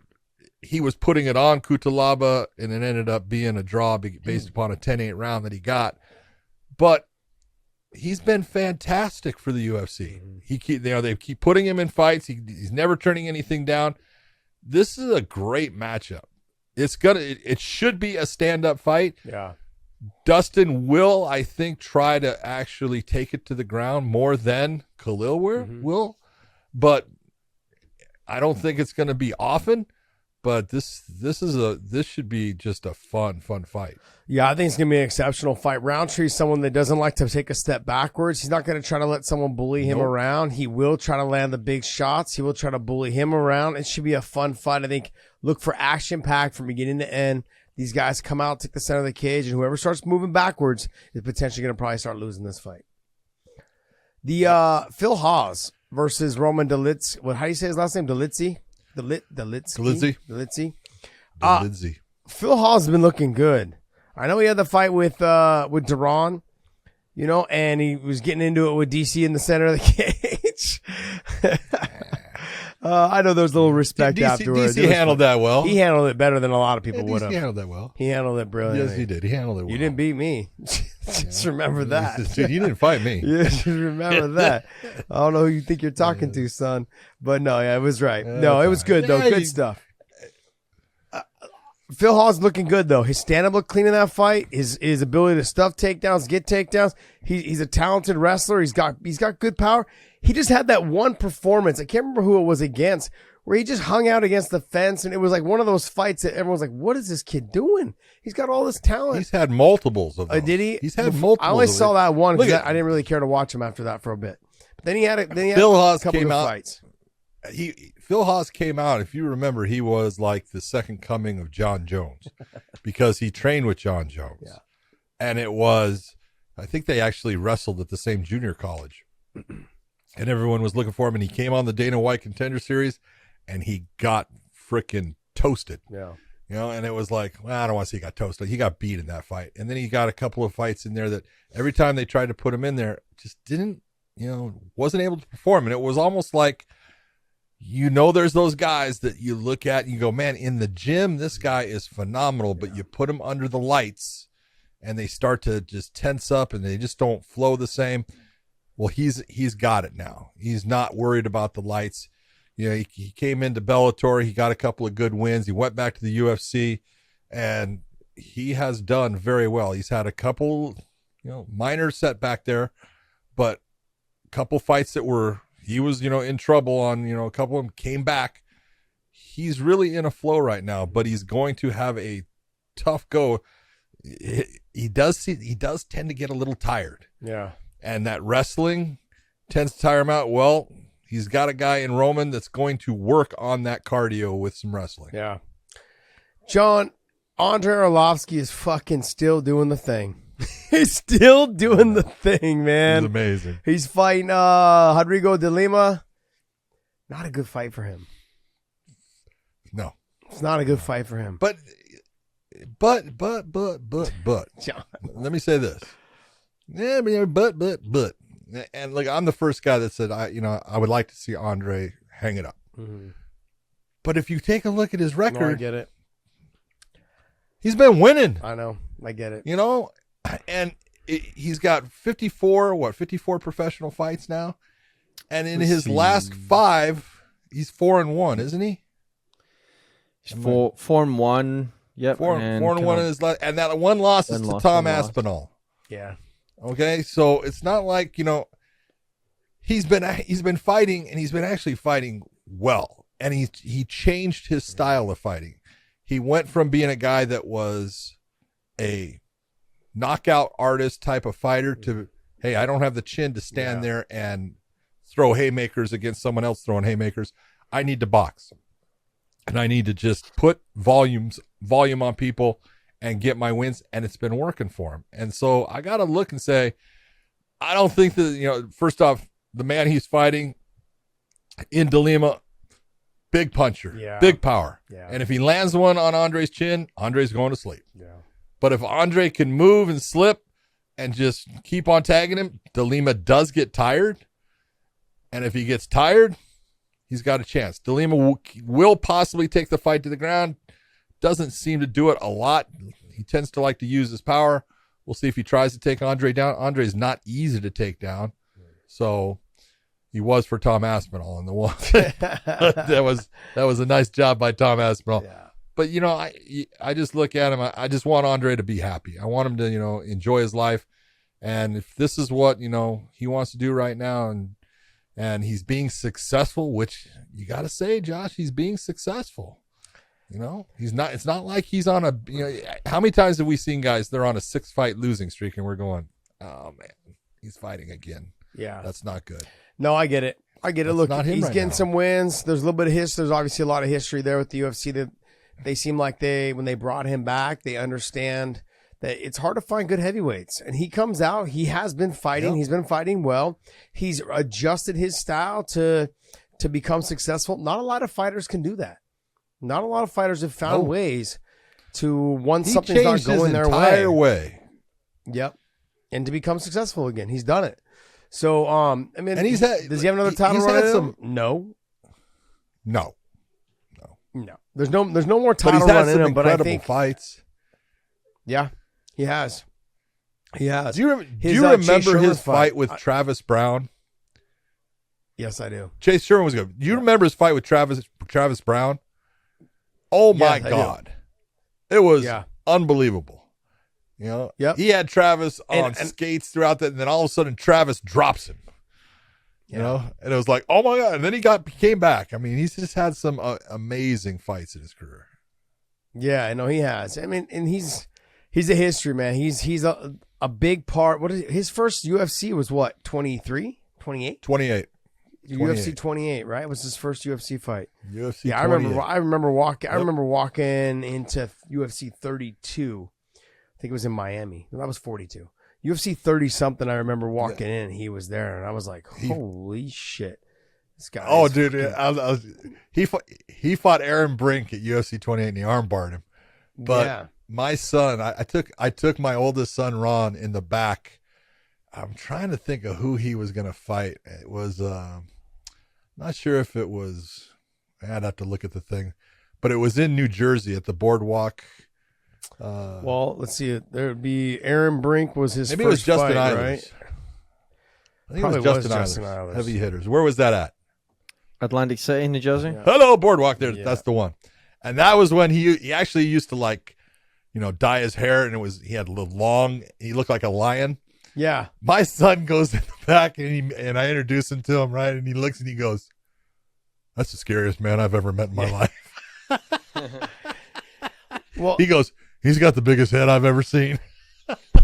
he was putting it on Kutalaba, and it ended up being a draw based upon a 10-8 round that he got. But he's been fantastic for the UFC. They keep putting him in fights. He's never turning anything down. This is a great matchup. It should be a stand-up fight. Yeah. Dustin will, I think, try to actually take it to the ground more than Khalil will. But I don't think it's going to be often. But this should be just a fun fight. Yeah, I think it's going to be an exceptional fight. Roundtree is someone that doesn't like to take a step backwards. He's not going to try to let someone bully him around. He will try to land the big shots. He will try to bully him around. It should be a fun fight. I think look for action-packed from beginning to end. These guys come out, take the center of the cage, and whoever starts moving backwards is potentially going to probably start losing this fight. The Phil Hawes versus Roman Dolidze. How do you say his last name? Dolidze? Dolidze. Phil Hawes has been looking good. I know he had the fight with Duran, and he was getting into it with DC in the center of the cage. I know there was a little respect afterwards. DC handled that well. He handled it better than a lot of people would have. He handled that well. He handled it brilliantly. Yes, he did. He handled it well. You didn't beat me. Just remember that. Dude, you didn't fight me. Just remember that. I don't know who you think you're talking to, son. But no, yeah, it was right. No, it was good, though. Good stuff. Phil Hawes looking good, though. His stand-up looked clean in that fight. His ability to stuff takedowns, get takedowns. He's a talented wrestler. He's got good power. He just had that one performance. I can't remember who it was against, where he just hung out against the fence, and it was like one of those fights that everyone's like, what is this kid doing? He's got all this talent. He's had multiples of those. Did he? He's had multiples. I only saw that one because I didn't really care to watch him after that for a bit. But then he had a couple of fights. Phil Hawes came out. If you remember, he was like the second coming of John Jones because he trained with John Jones. Yeah. And I think they actually wrestled at the same junior college. And everyone was looking for him, and he came on the Dana White Contender Series, and he got freaking toasted. Yeah. And it was like, well, I don't want to say he got toasted. He got beat in that fight. And then he got a couple of fights in there that every time they tried to put him in there, just didn't, wasn't able to perform. And it was almost like, there's those guys that you look at and you go, man, in the gym, this guy is phenomenal, but you put him under the lights and they start to just tense up and they just don't flow the same. Well, he's got it now. He's not worried about the lights. You know, he came into Bellator. He got a couple of good wins. He went back to the UFC, and he has done very well. He's had a couple, minor setback there, but a couple fights that he was, in trouble on, a couple of them came back. He's really in a flow right now, but he's going to have a tough go. He does tend to get a little tired. Yeah. And that wrestling tends to tire him out. Well, he's got a guy in Roman that's going to work on that cardio with some wrestling. Yeah. John, Andrei Arlovsky is fucking still doing the thing. He's still doing the thing, man. He's amazing. He's fighting Rodrigo de Lima. Not a good fight for him. No. It's not a good fight for him. But John. Let me say this. Yeah, but. And like, I'm the first guy that said, I would like to see Andre hang it up. Mm-hmm. But if you take a look at his record, No, I get it. he's been winning. I know. I get it. And he's got 54 professional fights now. And in his last 5, he's 4-1, isn't he? He's 4-1. Yep. 4-1 in his last, and that one loss is to Tom Aspinall. Yeah. Okay, so it's not like he's been fighting, and he's been actually fighting well, and he changed his style of fighting. He went from being a guy that was a knockout artist type of fighter to, hey, I don't have the chin to stand there and throw haymakers against someone else throwing haymakers. I need to box, and I need to just put volume on people and get my wins, and it's been working for him. And so I got to look and say, I don't think that, first off, the man he's fighting in De Lima, big puncher, big power. Yeah. And if he lands one on Andre's chin, Andre's going to sleep. Yeah. But if Andre can move and slip and just keep on tagging him, De Lima does get tired. And if he gets tired, he's got a chance. De Lima will possibly take the fight to the ground. Doesn't seem to do it a lot. He tends to like to use his power. We'll see if he tries to take Andre down. Andre's not easy to take down. So he was for Tom Aspinall in the one. that was a nice job by Tom Aspinall. Yeah. But I just look at him. I just want Andre to be happy. I want him to enjoy his life. And if this is what he wants to do right now, and he's being successful, which you got to say, Josh, he's being successful. He's not. It's not like he's on a. How many times have we seen guys? They're on a 6-fight losing streak, and we're going, "Oh man, he's fighting again." Yeah, that's not good. No, I get it. Look, he's getting some wins. There's a little bit of history. There's obviously a lot of history there with the UFC. That they seem like when they brought him back, they understand that it's hard to find good heavyweights. And he comes out. He has been fighting. Yep. He's been fighting well. He's adjusted his style to become successful. Not a lot of fighters can do that. Not a lot of fighters have found ways to once something's not going their way. Yep, and to become successful again. He's done it. So, and does he have another title run? No. There's no more title run in him. But I think fights. Yeah, he has. He has. Do you remember his fight with Travis Brown? Yes, I do. Chase Sherman was good. Do you remember his fight with Travis Brown? Oh my God. It was unbelievable. He had Travis on skates throughout that, and then all of a sudden Travis drops him. And it was like, oh my God. And then he came back. I mean, he's just had some amazing fights in his career. Yeah, I know he has. I mean, and he's a history man. He's a big part. His first UFC was what, 23? 28? 28. UFC 28, right? It was his first UFC fight. UFC. Yeah, 28. I remember walking. Yep. I remember walking into UFC 32. I think it was in Miami. That was 42. UFC 30 something. I remember walking in. And he was there, and I was like, "Holy shit, this guy!" Oh, dude, he fought Aaron Brink at UFC 28, and he armbarred him. But my son, I took my oldest son Ron in the back. I'm trying to think of who he was going to fight. It was. Not sure if it was, I'd have to look at the thing, but it was in New Jersey at the boardwalk. Well, let's see. There would be Aaron Brink was his maybe first it was Justin fight, Eilers. right? I think Probably it was was Justin Justin Eilers. Eilers. Heavy hitters. Where was that at? Atlantic City, New Jersey. Yeah. Hello, Boardwalk. There, Yeah. that's the one. And that was when he actually used to like, dye his hair, and he had a little long. He looked like a lion. Yeah. My son goes in the back, and I introduce him to him, right? And he looks and he goes, "That's the scariest man I've ever met in my life." Well, He goes, "He's got the biggest head I've ever seen."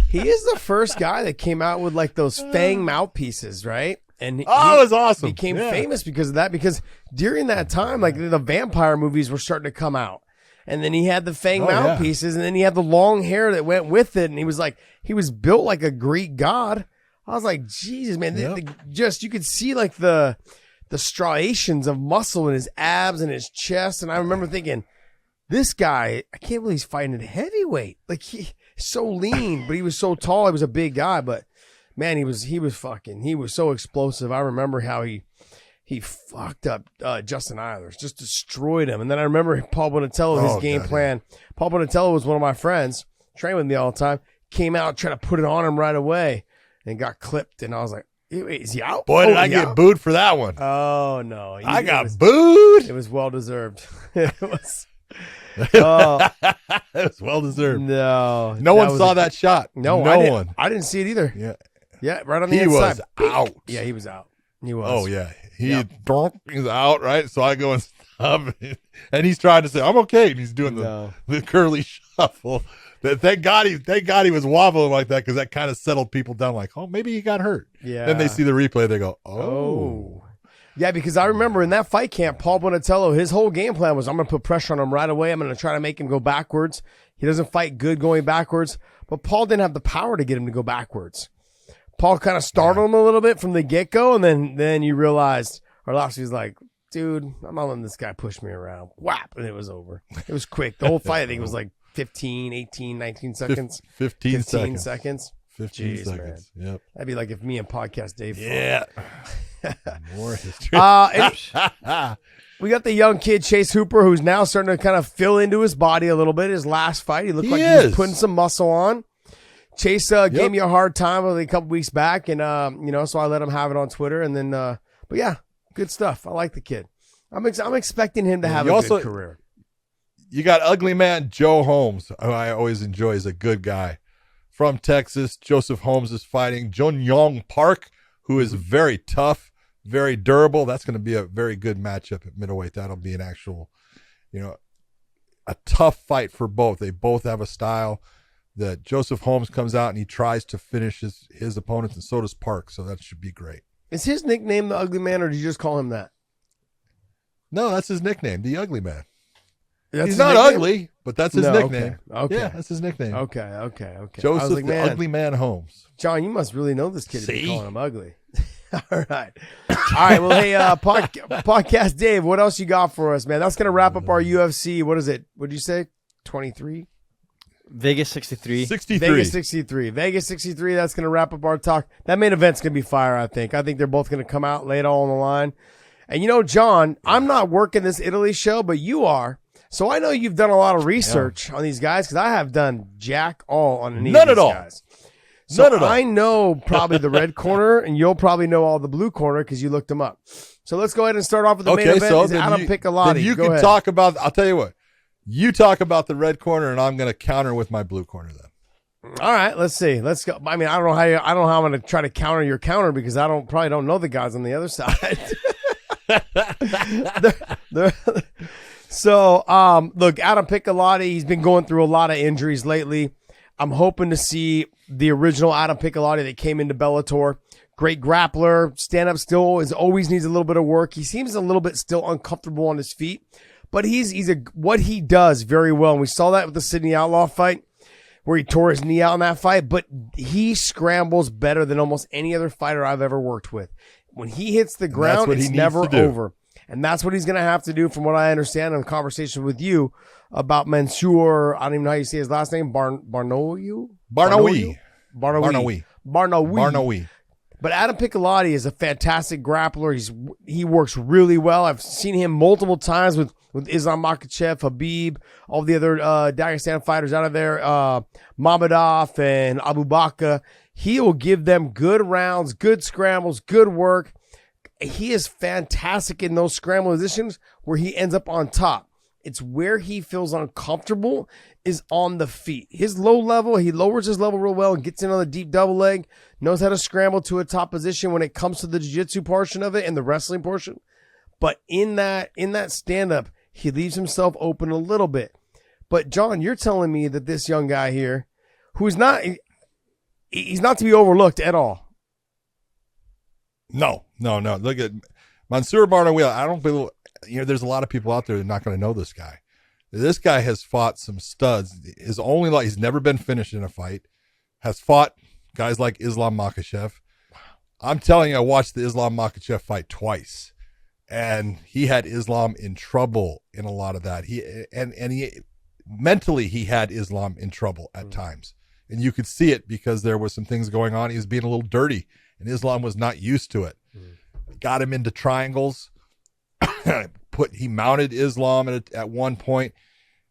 he is the first guy that came out with like those fang mouthpieces, right? And It was awesome. became Yeah. famous because of that. Because during that time, like the vampire movies were starting to come out, and then he had the fang Oh, yeah. mouthpieces, and then he had the long hair that went with it, and he was built like a Greek god. I was like, Jesus, man, Yep. you could see like the striations of muscle in his abs and his chest, and I remember thinking, this guy, I can't believe he's fighting at heavyweight. Like he's so lean, but he was so tall. He was a big guy, but man, he was so explosive. I remember how he fucked up Justin Eilers, just destroyed him. And then I remember Paul Bonatello, his game plan. Paul Bonatello was one of my friends, trained with me all the time. Came out, tried to put it on him right away, and got clipped. And I was like, "Wait, is he out?" Boy, did I he get out? booed for that one. Oh no, I got booed. It was well deserved. It was. It was well deserved. No, No one saw that shot. No, no one. I didn't see it either. Yeah, Yeah, right on the he inside. was out. Yeah, he was out. He was. Oh yeah, he's out, right? So I go and stop, and he's trying to say I'm okay, and he's doing the curly shuffle. Thank God he was wobbling like that, because that kind of settled people down. Like, oh, maybe he got hurt. Yeah. Then they see the replay, they go, Oh. Yeah, because I remember in that fight camp, Paul Bonatello, his whole game plan was, I'm going to put pressure on him right away. I'm going to try to make him go backwards. He doesn't fight good going backwards, but Paul didn't have the power to get him to go backwards. Paul kind of startled him a little bit from the get-go, and then you realized, Arlovsky was like, dude, I'm not letting this guy push me around. Whap, and it was over. It was quick. The whole fight, I think, was like 15, 18, 19 seconds. 15 seconds. 15 Jeez, seconds. man. Yep. That'd be like if me and Podcast Dave fought. Yeah. More history. We got the young kid, Chase Hooper, who's now starting to kind of fill into his body a little bit. His last fight, he looked like he was putting some muscle on. Chase gave me a hard time a couple weeks back, and so I let him have it on Twitter. And then, but yeah, good stuff. I like the kid. I'm expecting him to have a good career. You got ugly man Joe Holmes, who I always enjoy. He's a good guy from Texas. Joseph Holmes is fighting Jun Yong Park, who is very tough, very durable. That's going to be a very good matchup at middleweight. That'll be an actual, a tough fight for both. They both have a style that Joseph Holmes comes out and he tries to finish his opponents, and so does Park. So that should be great. Is his nickname the Ugly Man, or did you just call him that? No, that's his nickname, the Ugly Man. That's He's his not nickname? ugly, but that's his nickname. Okay. Yeah, that's his nickname. Okay. Joseph the Ugly Man Holmes. John, you must really know this kid if See? you're calling him ugly. All right. Well, hey, Podcast Dave, what else you got for us, man? That's going to wrap up our UFC. What is it? What did you say? 23? Vegas 63. 63. Vegas 63. That's going to wrap up our talk. That main event's going to be fire, I think. I think they're both going to come out, lay it all on the line. And John, I'm not working this Italy show, but you are. So I know you've done a lot of research on these guys, because I have done jack all on any of these guys. So None at all. I know probably the red corner, and you'll probably know all the blue corner because you looked them up. So let's go ahead and start off with the main event. It's Adam Piccolotti. Then you go can ahead. talk about, I'll tell you what, you talk about the red corner, and I'm going to counter with my blue corner then. All right, let's see. Let's go. I mean, I don't know how I'm going to try to counter your counter, because I probably don't know the guys on the other side. So, look, Adam Piccolotti, he's been going through a lot of injuries lately. I'm hoping to see the original Adam Piccolotti that came into Bellator. Great grappler, stand-up still always needs a little bit of work. He seems a little bit still uncomfortable on his feet, but he's what he does very well. And we saw that with the Sydney Outlaw fight, where he tore his knee out in that fight, but he scrambles better than almost any other fighter I've ever worked with. When he hits the ground, it's never over. And that's what he's going to have to do, from what I understand in a conversation with you about Mansour. I don't even know how you say his last name. Barnaoui. But Adam Piccolotti is a fantastic grappler. He works really well. I've seen him multiple times with Islam Makhachev, Habib, all the other Dagestan fighters out of there, Mamedov and Abu Bakr. He will give them good rounds, good scrambles, good work. He is fantastic in those scramble positions where he ends up on top. It's where he feels uncomfortable is on the feet. His low level, he lowers his level real well and gets in on the deep double leg, knows how to scramble to a top position when it comes to the jiu-jitsu portion of it and the wrestling portion. But in that stand-up, he leaves himself open a little bit. But John, you're telling me that this young guy here, he's not to be overlooked at all. No. Look at Mansour Barnawi. I don't believe, there's a lot of people out there that are not going to know this guy. This guy has fought some studs. He's never been finished in a fight. Has fought guys like Islam Makhachev. I'm telling you, I watched the Islam Makhachev fight twice, and he had Islam in trouble in a lot of that. He mentally had Islam in trouble at times, and you could see it because there was some things going on. He was being a little dirty, and Islam was not used to it. Got him into triangles. He mounted Islam at one point.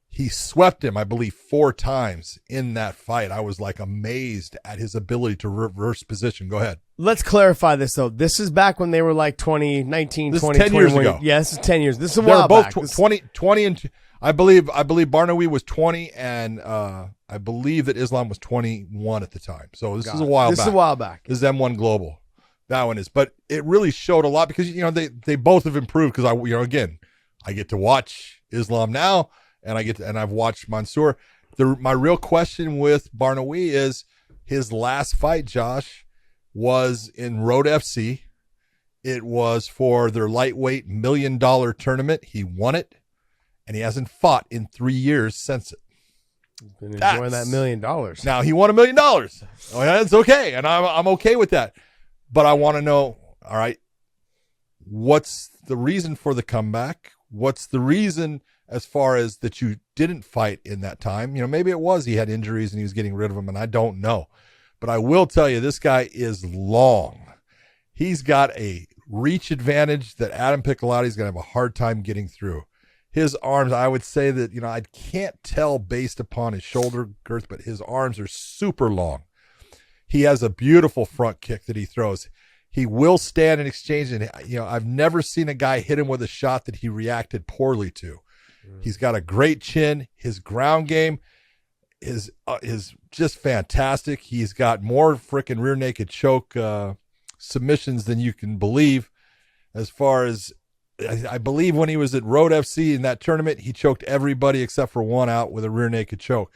He swept him, I believe, 4 times in that fight. I was like amazed at his ability to reverse position. Go ahead. Let's clarify this though. This is back when they were like 2019, this 20, 10 years 21. ago. Yeah, this is 10 years. This is a they while were both back. 20 and I believe Barnawi was 20 and I believe that Islam was 21 at the time. So this is a while back. This is a while back. This is M1 Global. That one is, but it really showed a lot because they both have improved because I get to watch Islam now and I've watched Mansour. My real question with Barnawi is his last fight, Josh, was in Road FC. It was for their lightweight $1 million tournament. He won it, and he hasn't fought in 3 years since it. He's been enjoying that $1 million. Now he won $1 million. Oh, that's okay, and I'm okay with that. But I want to know, all right, what's the reason for the comeback? What's the reason as far as that you didn't fight in that time? Maybe it was he had injuries and he was getting rid of them, and I don't know. But I will tell you, this guy is long. He's got a reach advantage that Adam Piccolotti's going to have a hard time getting through. His arms, I would say that, I can't tell based upon his shoulder girth, but his arms are super long. He has a beautiful front kick that he throws. He will stand and exchange, and I've never seen a guy hit him with a shot that he reacted poorly to. He's got a great chin. His ground game is just fantastic. He's got more freaking rear naked choke submissions than you can believe. As far as I believe, when he was at Road FC in that tournament, he choked everybody except for one out with a rear naked choke.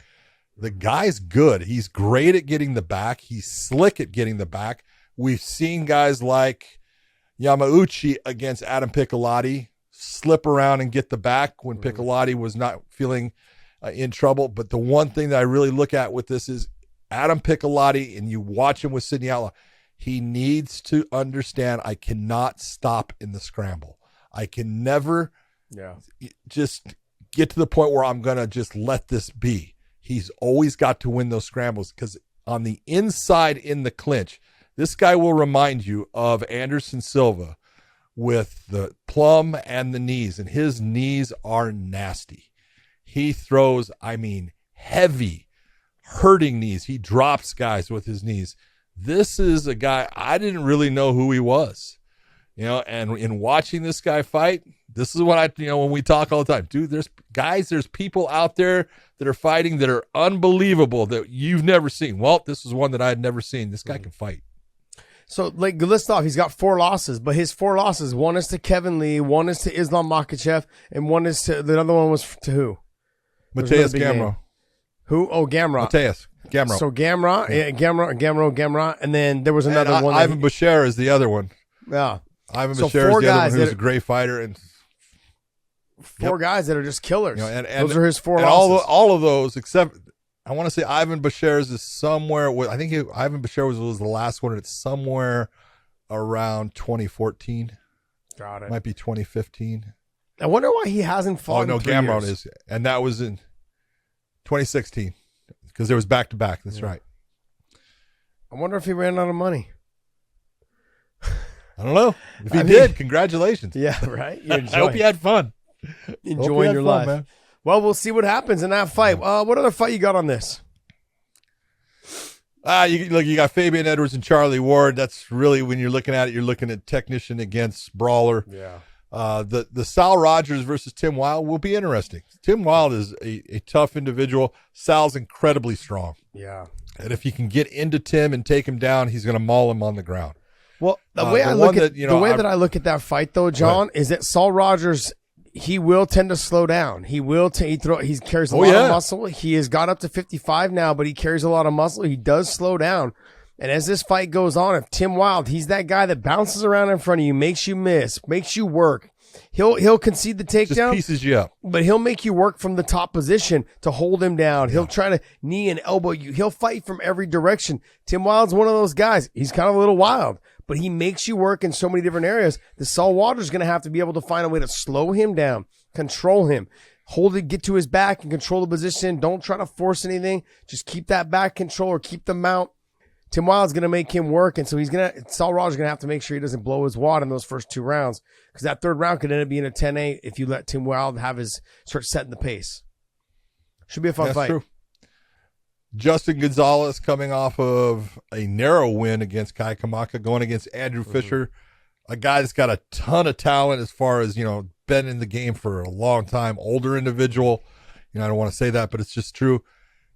The guy's good. He's great at getting the back. He's slick at getting the back. We've seen guys like Yamauchi against Adam Piccolotti slip around and get the back when Piccolotti was not feeling in trouble. But the one thing that I really look at with this is Adam Piccolotti, and you watch him with Sidney Outlaw, he needs to understand I cannot stop in the scramble. I can never just get to the point where I'm going to just let this be. He's always got to win those scrambles because on the inside in the clinch, this guy will remind you of Anderson Silva with the plum and the knees, and his knees are nasty. He throws, heavy, hurting knees. He drops guys with his knees. This is a guy, I didn't really know who he was. And in watching this guy fight, this is what when we talk all the time, dude, there's people out there that are fighting that are unbelievable that you've never seen. Well, this is one that I had never seen. This guy can fight. So, list off, he's got 4 losses, but his 4 losses, one is to Kevin Lee, one is to Islam Makhachev, and one is to, the other one was to who? Mateus Gamrot. Who? Oh, Gamrot. Mateus Gamrot. So Gamrot, Gamrot, and then there was another one. Ivan Bashir is the other one. Yeah. Ivan Bashir is the other one who's a great fighter. And 4 guys that are just killers. And those are his 4 losses. All of those, except I want to say Ivan Bashir's is somewhere. I think Ivan Bashir was the last one. It's somewhere around 2014. Got it. Might be 2015. I wonder why he hasn't fought. Oh no, Gamrot is, and that was in 2016 because there was back to back. That's right. I wonder if he ran out of money. I don't know. If he did, congratulations. Yeah, right. I hope you had fun. Enjoying your life, man. Well, we'll see what happens in that fight. What other fight you got on this? You got Fabian Edwards and Charlie Ward. That's really, when you're looking at it, you're looking at technician against brawler. Yeah. The Sal Rogers versus Tim Wilde will be interesting. Tim Wilde is a tough individual. Sal's incredibly strong. Yeah. And if he can get into Tim and take him down, he's going to maul him on the ground. Well, the way I look at that fight, though, John, is that Saul Rogers, he will tend to slow down. He will. He carries a lot of muscle. He has got up to 55 now, but he carries a lot of muscle. He does slow down. And as this fight goes on, if Tim Wilde, he's that guy that bounces around in front of you, makes you miss, makes you work. He'll concede the takedown. Just pieces you up. But he'll make you work from the top position to hold him down. He'll try to knee and elbow you. He'll fight from every direction. Tim Wilde's one of those guys. He's kind of a little wild, but he makes you work in so many different areas. The Saul Rogers going to have to be able to find a way to slow him down, control him, hold it, get to his back and control the position. Don't try to force anything. Just keep that back control or keep the mount. Tim Wilde's going to make him work, and so Saul Rogers is going to have to make sure he doesn't blow his wad in those first 2 rounds, because that 3rd round could end up being a 10-8 if you let Tim Wilde start setting the pace. Should be a fun fight. True. Justin Gonzalez coming off of a narrow win against Kai Kamaka, going against Andrew Fisher, a guy that's got a ton of talent as far as, been in the game for a long time, older individual. I don't want to say that, but it's just true.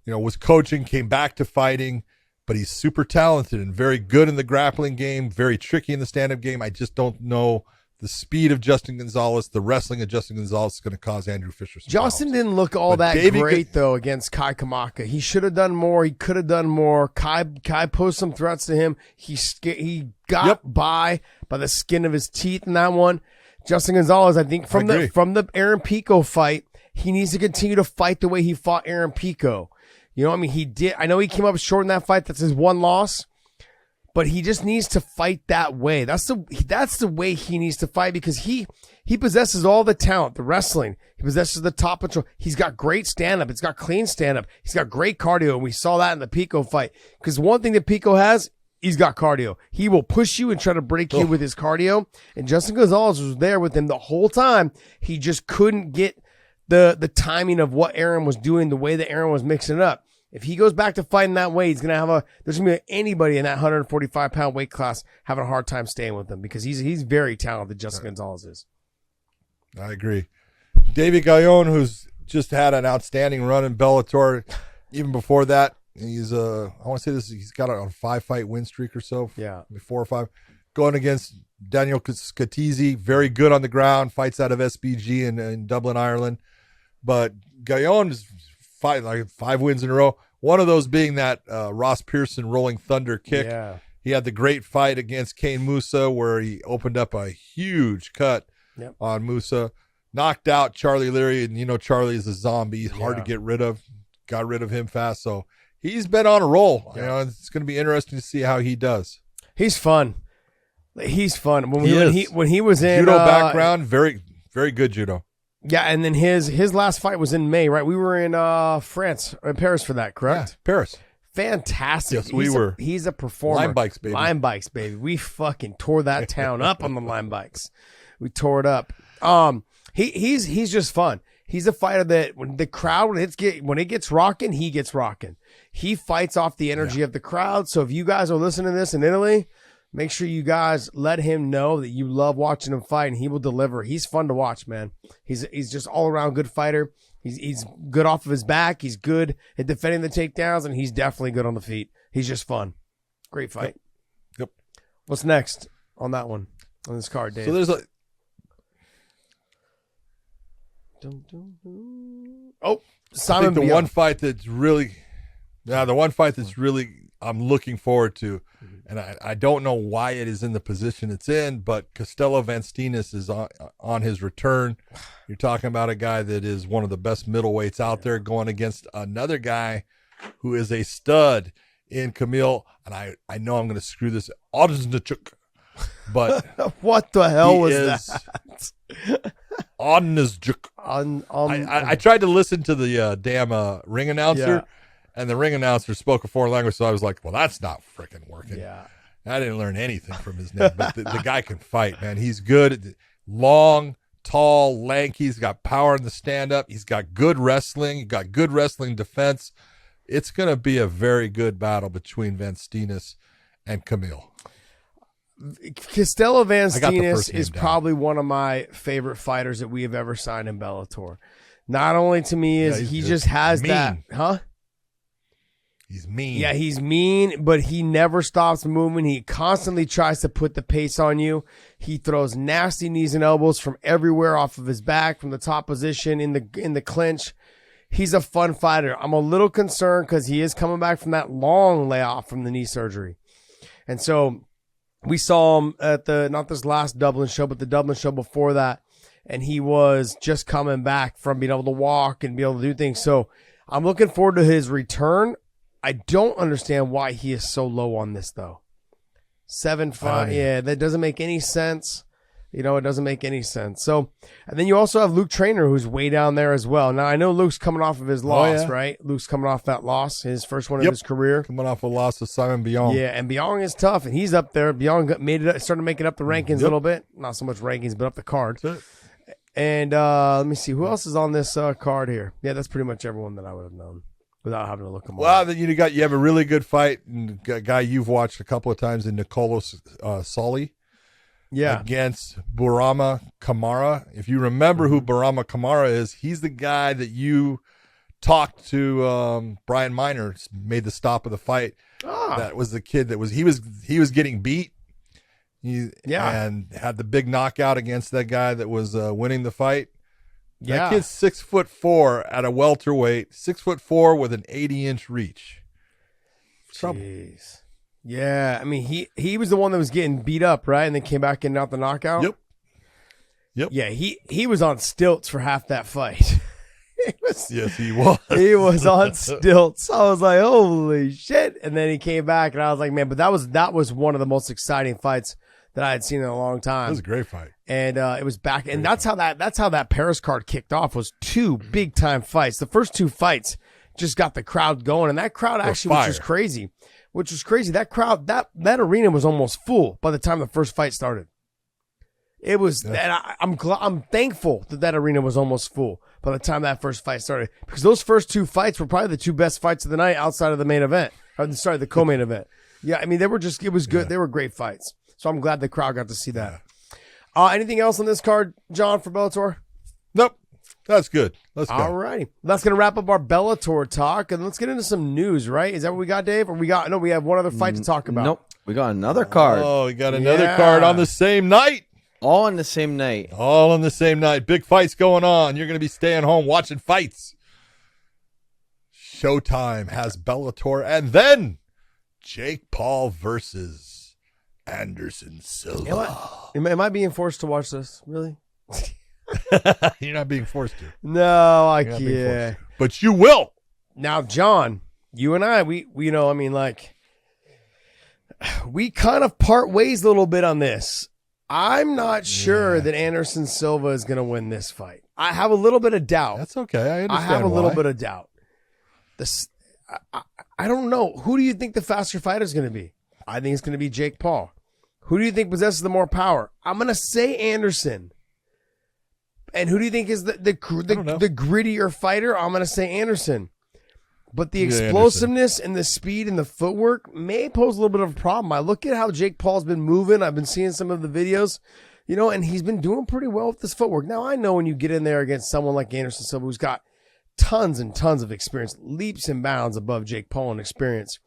Was coaching, came back to fighting, but he's super talented and very good in the grappling game, very tricky in the stand-up game. I just don't know the speed of Justin Gonzalez, the wrestling of Justin Gonzalez is going to cause Andrew Fisher some Justin problems. Didn't look all that great, though, against Kai Kamaka. He should have done more. He could have done more. Kai posed some threats to him. He got by the skin of his teeth in that one. Justin Gonzalez, I think, from the Aaron Pico fight, he needs to continue to fight the way he fought Aaron Pico. He did. I know he came up short in that fight. That's his one loss. But he just needs to fight that way. That's the way he needs to fight, because he possesses all the talent, the wrestling. He possesses the top control. He's got great stand-up. It's got clean stand-up. He's got great cardio, and we saw that in the Pico fight. Because one thing that Pico has, he's got cardio. He will push you and try to break you with his cardio. And Justin Gonzalez was there with him the whole time. He just couldn't get the timing of what Aaron was doing, the way that Aaron was mixing it up. If he goes back to fighting that way, there's going to be anybody in that 145-pound weight class having a hard time staying with him, because he's very talented, Justin Gonzalez is. I agree. David Gallon, who's just had an outstanding run in Bellator. Even before that, he's I want to say this, he's got a 5-fight win streak or so. Yeah. 4 or 5. Going against Daniel Scatizzi, very good on the ground, fights out of SBG in Dublin, Ireland. But Gallon is like 5 wins in a row. One of those being that Ross Pearson Rolling Thunder kick. Yeah. He had the great fight against Kane Musa where he opened up a huge cut on Musa. Knocked out Charlie Leary, and Charlie is a zombie. He's hard to get rid of. Got rid of him fast. So he's been on a roll. Yeah. It's going to be interesting to see how he does. He's fun. He's fun. When he was in judo background, very, very good judo. Yeah, and then his last fight was in May, right? We were in France, in Paris for that, correct? Yeah, Paris. Fantastic. Yes, we were. He's a performer. Lime bikes, baby. Lime bikes, baby. We fucking tore that town up on the lime bikes. We tore it up. He's just fun. He's a fighter that when the crowd when it gets rocking, he gets rocking. He fights off the energy of the crowd. So if you guys are listening to this in Italy, make sure you guys let him know that you love watching him fight, and he will deliver. He's fun to watch, man. He's just all around good fighter. He's good off of his back. He's good at defending the takedowns, and he's definitely good on the feet. He's just fun. Great fight. Yep. What's next on that one, on this card, Dave? So there's Simon. I think the one fight that's really I'm looking forward to, and I don't know why it is in the position it's in, but Costello Vanstinas is on his return. You're talking about a guy that is one of the best middleweights out there, going against another guy who is a stud in Camille, and I know I'm going to screw this, Odznachuk, but what the hell was that? Odznachuk. I tried to listen to the damn ring announcer. And the ring announcer spoke a foreign language, so I was like, well, that's not freaking working. Yeah. I didn't learn anything from his name, but the guy can fight, man. He's good. Long, tall, lanky. He's got power in the stand-up. He's got good wrestling. He's got good wrestling defense. it's going to be a very good battle between Vanstinas and Camille. Castelo Van I got the Steenis first name is down. probably one of my favorite fighters that we have ever signed in Bellator. Not only to me is he's he good. just has Mean. that, huh? He's mean. Yeah, he's mean, but he never stops moving. He constantly tries to put the pace on you. He throws nasty knees and elbows from everywhere off of his back, from the top position in the clinch. He's a fun fighter. I'm a little concerned because he is coming back from that long layoff from the knee surgery. And so we saw him at not this last Dublin show, but the Dublin show before that. And he was just coming back from being able to walk and be able to do things. So I'm looking forward to his return. I don't understand why he is so low on this, though. 7-5. Yeah, that doesn't make any sense. It doesn't make any sense. So, and then you also have Luke Traynor, who's way down there as well. Now, I know Luke's coming off of his loss, right? Luke's coming off that loss, his first one of his career. Coming off a loss to Simon Bion. Yeah, and Bion is tough, and he's up there. Bion started making up the rankings a little bit. Not so much rankings, but up the card. And let me see. Who else is on this card here? Yeah, that's pretty much everyone that I would have known without having to look them up. Well, then you have a really good fight, and a guy you've watched a couple of times in Nicolos Sully. Yeah. Against Burama Kamara. If you remember who Burama Kamara is, he's the guy that you talked to Brian Miner, made the stop of the fight. That was the kid that he was getting beat. And had the big knockout against that guy that was winning the fight. That kid's 6'4" at a welterweight, 6'4" with an 80-inch reach. Trouble. Jeez. Yeah, I mean he was the one that was getting beat up, right? And then came back and out the knockout. Yep. Yeah, he was on stilts for half that fight. Yes, he was. He was on stilts. I was like, holy shit! And then he came back, and I was like, man, but that was one of the most exciting fights that I had seen in a long time. It was a great fight, and it was back, and that's how that Paris card kicked off. Was two big time fights. The first two fights just got the crowd going, and that crowd actually, which was crazy. That crowd, that arena was almost full by the time the first fight started. It was, and I'm thankful that arena was almost full by the time that first fight started, because those first two fights were probably the two best fights of the night outside of the main event, the co-main event. Yeah, I mean, it was good. They were great fights. So I'm glad the crowd got to see that. Anything else on this card, John, for Bellator? Nope. That's good. Let's go. All righty. That's going to wrap up our Bellator talk, and let's get into some news, right? Is that what we got, Dave? Or we have one other fight to talk about. Nope. We got another card. Oh, we got another card on the same night. All on the same night. All on the same night. Big fights going on. You're going to be staying home watching fights. Showtime has Bellator, and then Jake Paul versus Anderson Silva. Am I being forced to watch this? Really? You're not being forced to. No, I can't. But you will. Now, John, you and I, we kind of part ways a little bit on this. I'm not sure that Anderson Silva is going to win this fight. I have a little bit of doubt. That's okay. I understand. I have a little bit of doubt. I don't know. Who do you think the faster fighter is going to be? I think it's going to be Jake Paul. Who do you think possesses the more power? I'm going to say Anderson. And who do you think is the grittier fighter? I'm going to say Anderson. But the explosiveness and the speed and the footwork may pose a little bit of a problem. I look at how Jake Paul's been moving. I've been seeing some of the videos, and he's been doing pretty well with this footwork. Now, I know when you get in there against someone like Anderson Silva, who's got tons and tons of experience, leaps and bounds above Jake Paul in experience.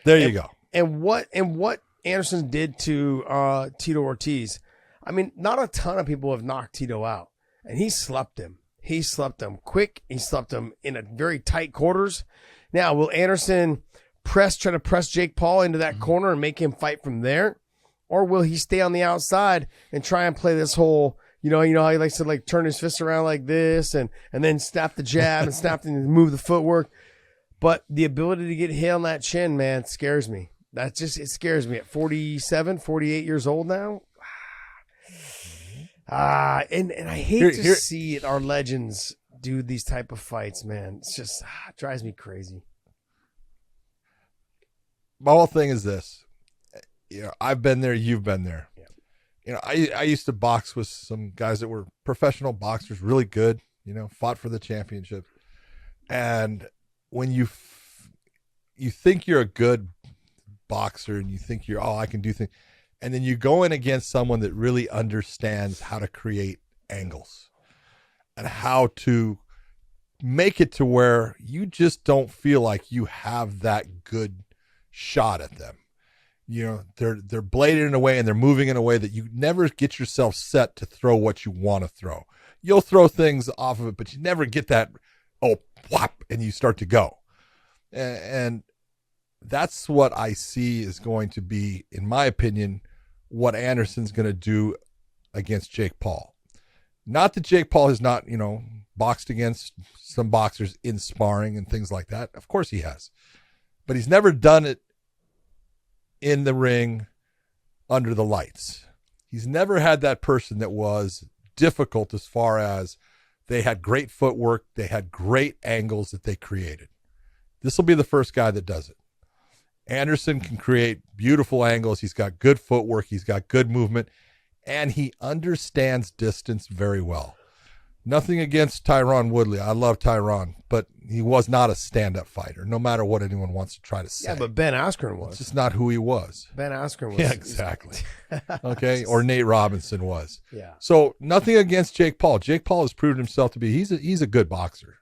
There you go. And what Anderson did to Tito Ortiz, I mean, not a ton of people have knocked Tito out. And he slept him. He slept him quick. He slept him in a very tight quarters. Now, will Anderson try to press Jake Paul into that corner and make him fight from there? Or will he stay on the outside and try and play this whole, how he likes to turn his fists around like this and then snap the jab and snap and move the footwork. But the ability to get hit on that chin, man, scares me. It scares me at 47, 48 years old now. And I hate to see our legends do these type of fights, man. It's just it drives me crazy. My whole thing is this. I've been there, you've been there. Yeah. I used to box with some guys that were professional boxers, really good, fought for the championship. And when you think you're a good boxer and you think I can do things. And then you go in against someone that really understands how to create angles and how to make it to where you just don't feel like you have that good shot at them. You know, they're bladed in a way and they're moving in a way that you never get yourself set to throw what you want to throw. You'll throw things off of it, but you never get that, whop, and you start to go. And that's what I see is going to be, in my opinion, what Anderson's going to do against Jake Paul. Not that Jake Paul has not, boxed against some boxers in sparring and things like that. Of course he has. But he's never done it in the ring under the lights. He's never had that person that was difficult as far as they had great footwork, they had great angles that they created. This will be the first guy that does it. Anderson can create beautiful angles. He's got good footwork. He's got good movement. And he understands distance very well. Nothing against Tyron Woodley. I love Tyron, but he was not a stand-up fighter, no matter what anyone wants to try to say. Yeah, but Ben Askren was. It's just not who he was. Ben Askren was. Yeah, exactly. Okay, or Nate Robinson was. Yeah. So nothing against Jake Paul. Jake Paul has proven himself to be, he's a good boxer.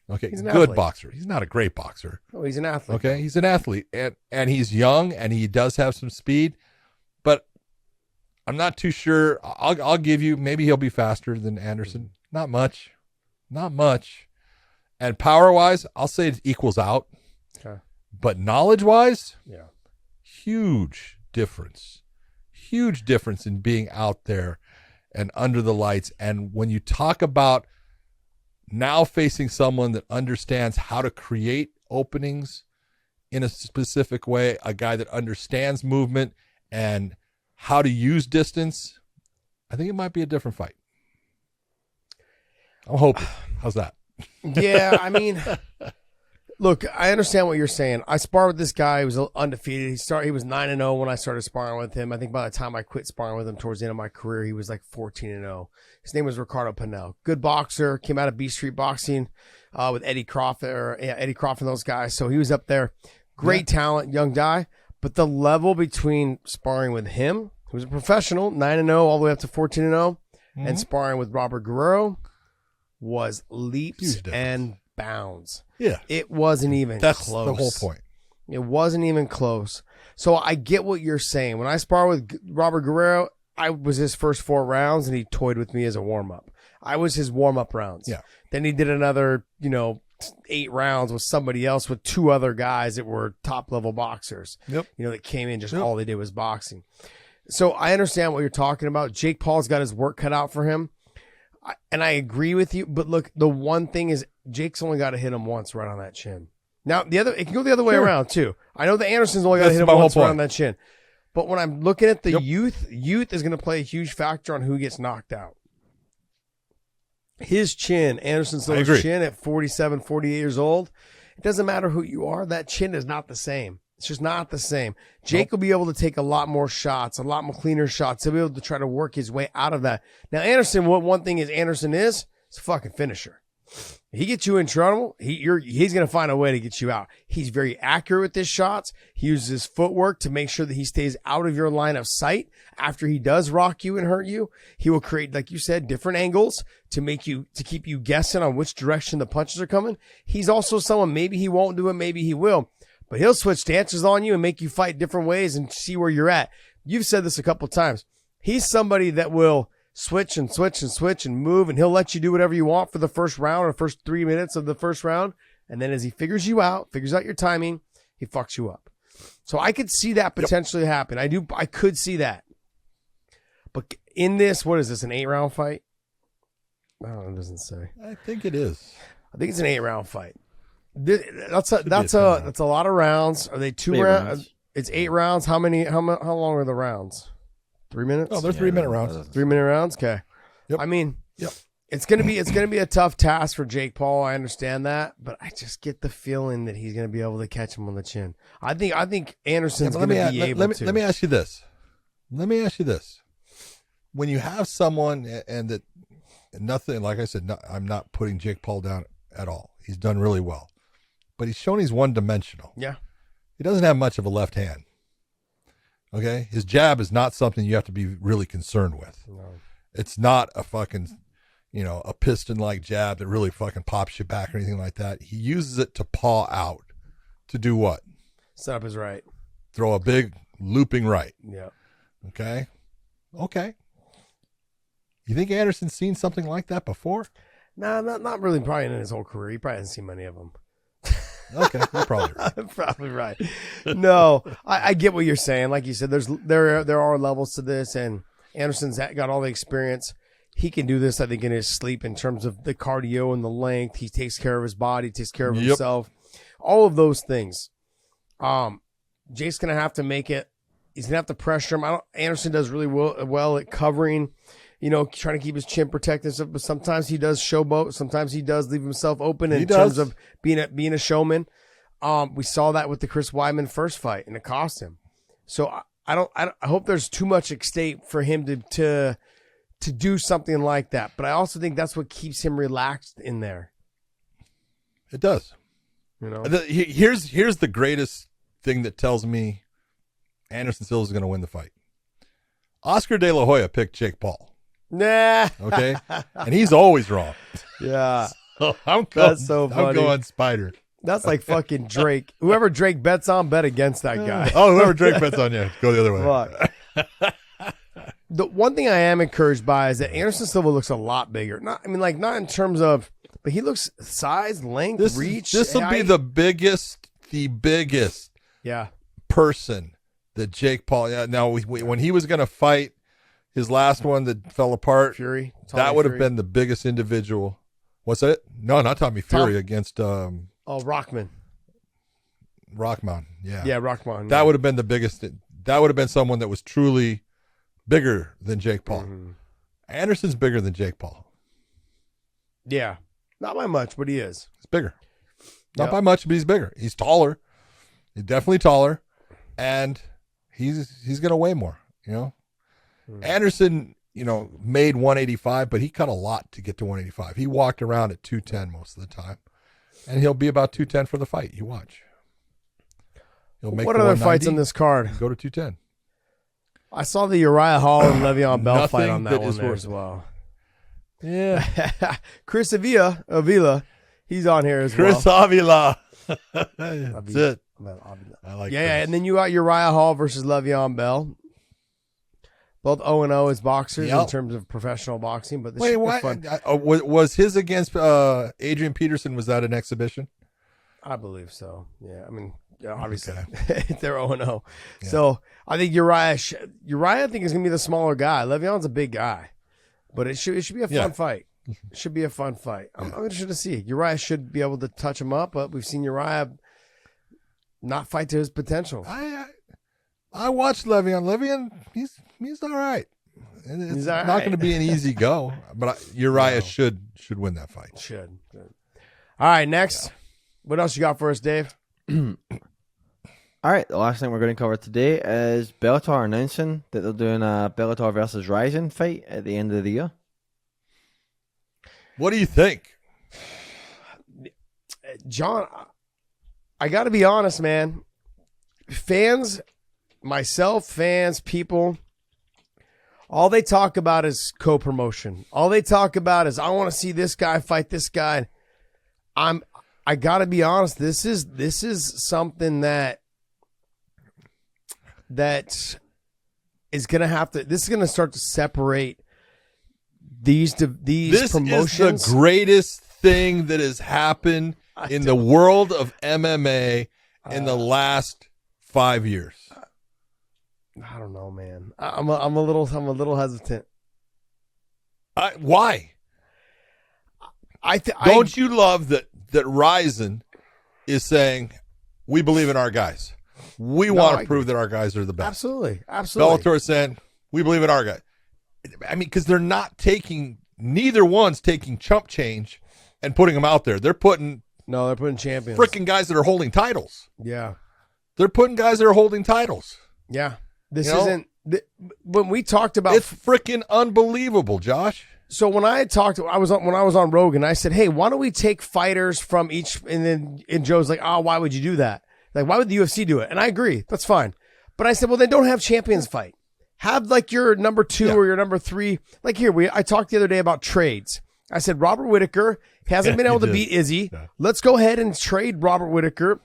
Okay, He's an good athlete. boxer. He's not a great boxer. Oh, he's an athlete. Okay, he's an athlete, and he's young, and he does have some speed, but I'm not too sure. I'll give you, maybe he'll be faster than Anderson. Not much. And power-wise, I'll say it equals out. Okay. But knowledge-wise, Yeah. huge difference. Huge difference in being out there and under the lights. And when you talk about now facing someone that understands how to create openings in a specific way, a guy that understands movement and how to use distance, I think it might be a different fight. I'm hoping. How's that? Yeah, I mean, look, I understand what you're saying. I sparred with this guy. He was undefeated. He was 9-0 when I started sparring with him. I think by the time I quit sparring with him towards the end of my career, he was like 14-0. His name was Ricardo Pinell. Good boxer. Came out of B Street Boxing with Eddie Crawford and those guys. So he was up there. Great talent, young guy. But the level between sparring with him, who was a professional, 9-0 all the way up to 14-0, and sparring with Robert Guerrero was leaps and bounds. Yeah. It wasn't even That's close. the whole point. It wasn't even close. So I get what you're saying. When I sparred with Robert Guerrero, I was his first 4 rounds, and he toyed with me as a warm-up. I was his warm-up rounds. Yeah. Then he did another, 8 rounds with somebody else, with 2 other guys that were top-level boxers. Yep. That came in, just all they did was boxing. So I understand what you're talking about. Jake Paul's got his work cut out for him. And I agree with you, but look, the one thing is Jake's only got to hit him once right on that chin. Now, it can go the other way around too. I know the Anderson's only got to hit him once right on that chin. But when I'm looking at the youth is going to play a huge factor on who gets knocked out. His chin, Anderson's chin at 47, 48 years old, it doesn't matter who you are, that chin is not the same. It's just not the same. Jake will be able to take a lot more shots, a lot more cleaner shots. He'll be able to try to work his way out of that. Now, Anderson, one thing Anderson is a fucking finisher. He gets you in trouble, he's going to find a way to get you out. He's very accurate with his shots. He uses his footwork to make sure that he stays out of your line of sight. After he does rock you and hurt you, he will create, like you said, different angles to keep you guessing on which direction the punches are coming. He's also someone, maybe he won't do it, maybe he will, but he'll switch stances on you and make you fight different ways and see where you're at. You've said this a couple of times. He's somebody that will switch and move, and he'll let you do whatever you want for the first round or first 3 minutes of the first round. And then as he figures out your timing, he fucks you up. So I could see that potentially happen. I could see that. But in this, what is this, an 8-round fight? I don't know, it doesn't say. I think it is. I think it's an 8-round fight. That's a lot of rounds. Are they 2 rounds? It's 8 rounds. How long are the rounds? 3 minutes? Oh, they're 3-minute rounds. 3-minute rounds? Okay. Yep. I mean, it's gonna be a tough task for Jake Paul. I understand that, but I just get the feeling that he's gonna be able to catch him on the chin. I think Anderson's gonna be able to. Let me ask you this. When you have someone and nothing, like I said, I'm not putting Jake Paul down at all. He's done really well, but he's shown he's one-dimensional. Yeah. he doesn't have much of a left hand. Okay? His jab is not something you have to be really concerned with. No. It's not a fucking, a piston-like jab that really fucking pops you back or anything like that. He uses it to paw out. To do what? Set up his right. Throw a big looping right. Yeah. Okay. You think Anderson's seen something like that before? No, not really. Probably in his whole career, he probably hasn't seen many of them. Okay, you're probably right. Probably right. No, I get what you're saying. Like you said, there are levels to this, and Anderson's got all the experience. He can do this, I think, in his sleep in terms of the cardio and the length. He takes care of his body, takes care of himself, all of those things. Jake's gonna have to make it. He's gonna have to pressure him. Anderson does really well at covering. Trying to keep his chin protected, but sometimes he does showboat. Sometimes he does leave himself open in terms of being a showman. We saw that with the Chris Weidman first fight, and it cost him. So I hope there's too much at stake for him to do something like that. But I also think that's what keeps him relaxed in there. It does. Here's the greatest thing that tells me Anderson Silva is going to win the fight. Oscar De La Hoya picked Jake Paul. Nah. Okay. And he's always wrong. Yeah. So That's so funny. I'm going Spider. That's like fucking Drake. Whoever Drake bets on, bet against that guy. Whoever Drake bets on, go the other way. Fuck. The one thing I am encouraged by is that Anderson Silva looks a lot bigger. Not in terms of, but he looks size, length, reach. This will be the biggest yeah, person that Jake Paul. Yeah. Now, when he was going to fight his last one that fell apart, Fury. That would have been the biggest individual. What's that? No, not Tommy Fury against. Rockman. Rockman. Yeah. Yeah, Rockman. That would have been the biggest. That would have been someone that was truly bigger than Jake Paul. Mm-hmm. Anderson's bigger than Jake Paul. Yeah. Not by much, but he is. He's bigger. Not by much, but he's bigger. He's taller. He's definitely taller. And he's going to weigh more, Anderson, made 185, but he cut a lot to get to 185. He walked around at 210 most of the time. And he'll be about 210 for the fight. You watch. He'll make what other fights on this card? Go to 210. I saw the Uriah Hall and Le'Veon Bell fight on that one there as well. Yeah. Chris Avila, he's on here as Chris well. Avila. That's it. I like Yeah, Chris. and then you got Uriah Hall versus Le'Veon Bell. Both 0-0 as boxers in terms of professional boxing, but this should be fun. Was his against Adrian Peterson? Was that an exhibition? I believe so. Yeah, I mean, obviously they're 0-0. Yeah. So I think Uriah, I think is gonna be the smaller guy. Le'Veon's a big guy, but it should be a fun fight. It should be a fun fight. I'm interested to see. Uriah should be able to touch him up, but we've seen Uriah not fight to his potential. I watched Le'Veon. Le'Veon, he's all right. And it's not going to be an easy go, but Uriah should win that fight. Should. All right, next. Yeah. What else you got for us, Dave? All right, the last thing we're going to cover today is Bellator announcing that they're doing a Bellator versus Rizin fight at the end of the year. What do you think? John, I got to be honest, man. Fans, people, all they talk about is co-promotion. All they talk about is, I want to see this guy fight this guy. I got to be honest. This is something that is going to have to, this is going to start to separate these promotions. This is the greatest thing that has happened in the world of MMA in the last 5 years. I don't know, man. I'm a little hesitant. Why? Don't you love that Rizin is saying, we believe in our guys. We want to prove that our guys are the best. Absolutely. Bellator is saying, we believe in our guys. I mean, because they're not neither one's taking chump change and putting them out there. They're putting champions. Freaking guys that are holding titles. Yeah. They're putting guys that are holding titles. Yeah. This isn't, when we talked about. It's freaking unbelievable, Josh. So when I was on Rogan, I said, hey, why don't we take fighters from each, and Joe's like, oh, why would you do that? Like, why would the UFC do it? And I agree. That's fine. But I said, well, then don't have champions fight. Have like your number 2 or your number 3. Like here, I talked the other day about trades. I said, Robert Whittaker hasn't been able to beat Izzy. Yeah. Let's go ahead and trade Robert Whittaker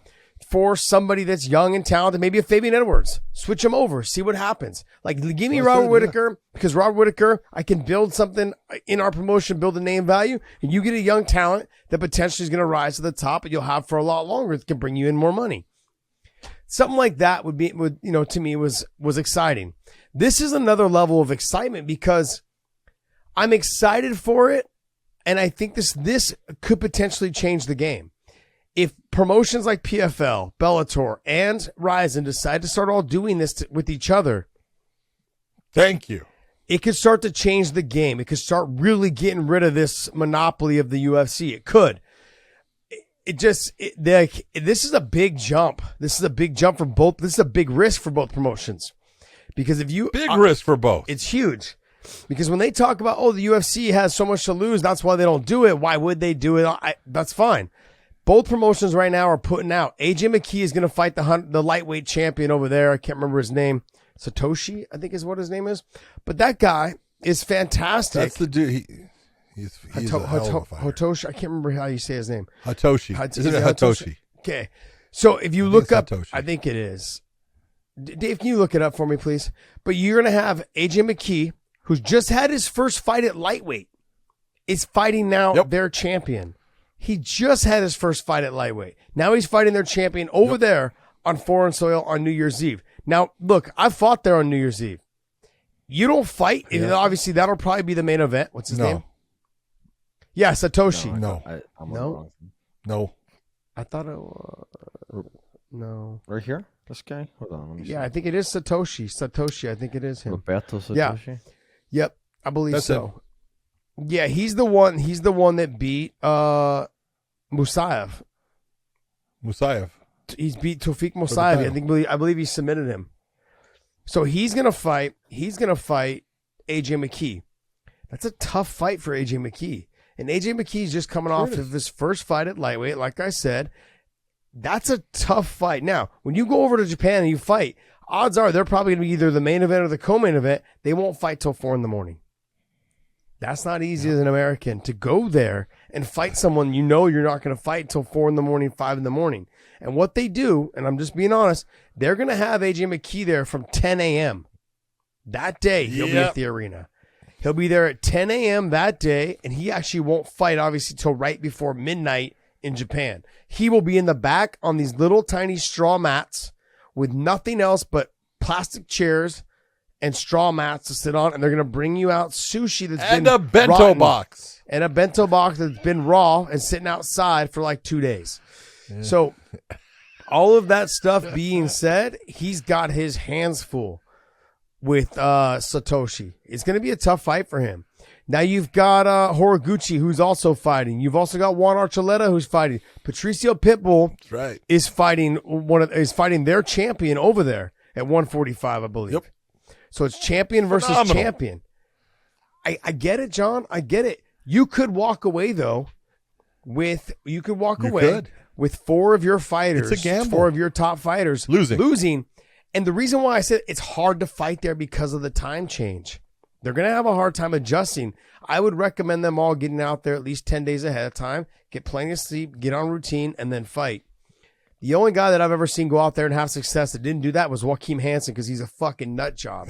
for somebody that's young and talented, maybe a Fabian Edwards. Switch him over, see what happens. Like, give me Robert Whittaker, because Robert Whittaker, I can build something in our promotion, build a name value, and you get a young talent that potentially is going to rise to the top, and you'll have for a lot longer. It can bring you in more money. Something like that would to me was exciting. This is another level of excitement because I'm excited for it, and I think this could potentially change the game. If promotions like PFL, Bellator, and Rizin decide to start all doing this with each other, thank you. It could start to change the game. It could start really getting rid of this monopoly of the UFC. It could. This is a big jump. This is a big jump for both. This is a big risk for both promotions. Because if you risk for both. It's huge. Because when they talk about, the UFC has so much to lose, that's why they don't do it. Why would they do it? That's fine. Both promotions right now are putting out. AJ McKee is going to fight the lightweight champion over there. I can't remember his name. Satoshi, I think is what his name is. But that guy is fantastic. That's the dude. He's a hell of a fighter. Hitoshi. I can't remember how you say his name. Hitoshi. Isn't it Hitoshi? Okay. So if you look up, Hitoshi. I think it is. Dave, can you look it up for me, please? But you're going to have AJ McKee, who's just had his first fight at lightweight, is fighting now their champion. He just had his first fight at lightweight. Now he's fighting their champion over there on foreign soil on New Year's Eve. Now, look, I fought there on New Year's Eve. You don't fight. Yeah. Obviously, that'll probably be the main event. What's his name? Yeah, Satoshi. No. I thought it was. No. Right here? This guy? Hold on. Let me see. Yeah, I think it is Satoshi. I think it is him. Roberto Satoshi? Yeah. Yep, I believe so. Yeah, he's the one that beat Musayev. He's beat Tawfiq Musayev. I believe he submitted him. So he's gonna fight AJ McKee. That's a tough fight for AJ McKee. And AJ McKee's just coming off of his first fight at lightweight, like I said. That's a tough fight. Now, when you go over to Japan and you fight, odds are they're probably going to be either the main event or the co-main event. They won't fight till 4 a.m. That's not easy as an American to go there and fight someone you're not going to fight till 4 a.m, 5 a.m. And what they do, and I'm just being honest, they're going to have AJ McKee there from 10 a.m. That day. He'll be at the arena. He'll be there at 10 a.m. that day, and he actually won't fight, obviously, till right before midnight in Japan. He will be in the back on these little tiny straw mats with nothing else but plastic chairs and straw mats to sit on, and they're going to bring you out sushi and a bento box. And a bento box that's been raw and sitting outside for like 2 days. Yeah. So all of that stuff being said, he's got his hands full with Satoshi. It's going to be a tough fight for him. Now you've got Horiguchi, who's also fighting. You've also got Juan Archuleta, who's fighting. Patricio Pitbull is fighting their champion over there at 145, I believe. Yep. So it's champion versus champion. I get it, John. I get it. You could walk away though with 4 of your fighters. It's a gamble. 4 of your top fighters losing. And the reason why I said it's hard to fight there because of the time change. They're going to have a hard time adjusting. I would recommend them all getting out there at least 10 days ahead of time, get plenty of sleep, get on routine, and then fight. The only guy that I've ever seen go out there and have success that didn't do that was Joaquin Hansen because he's a fucking nut job.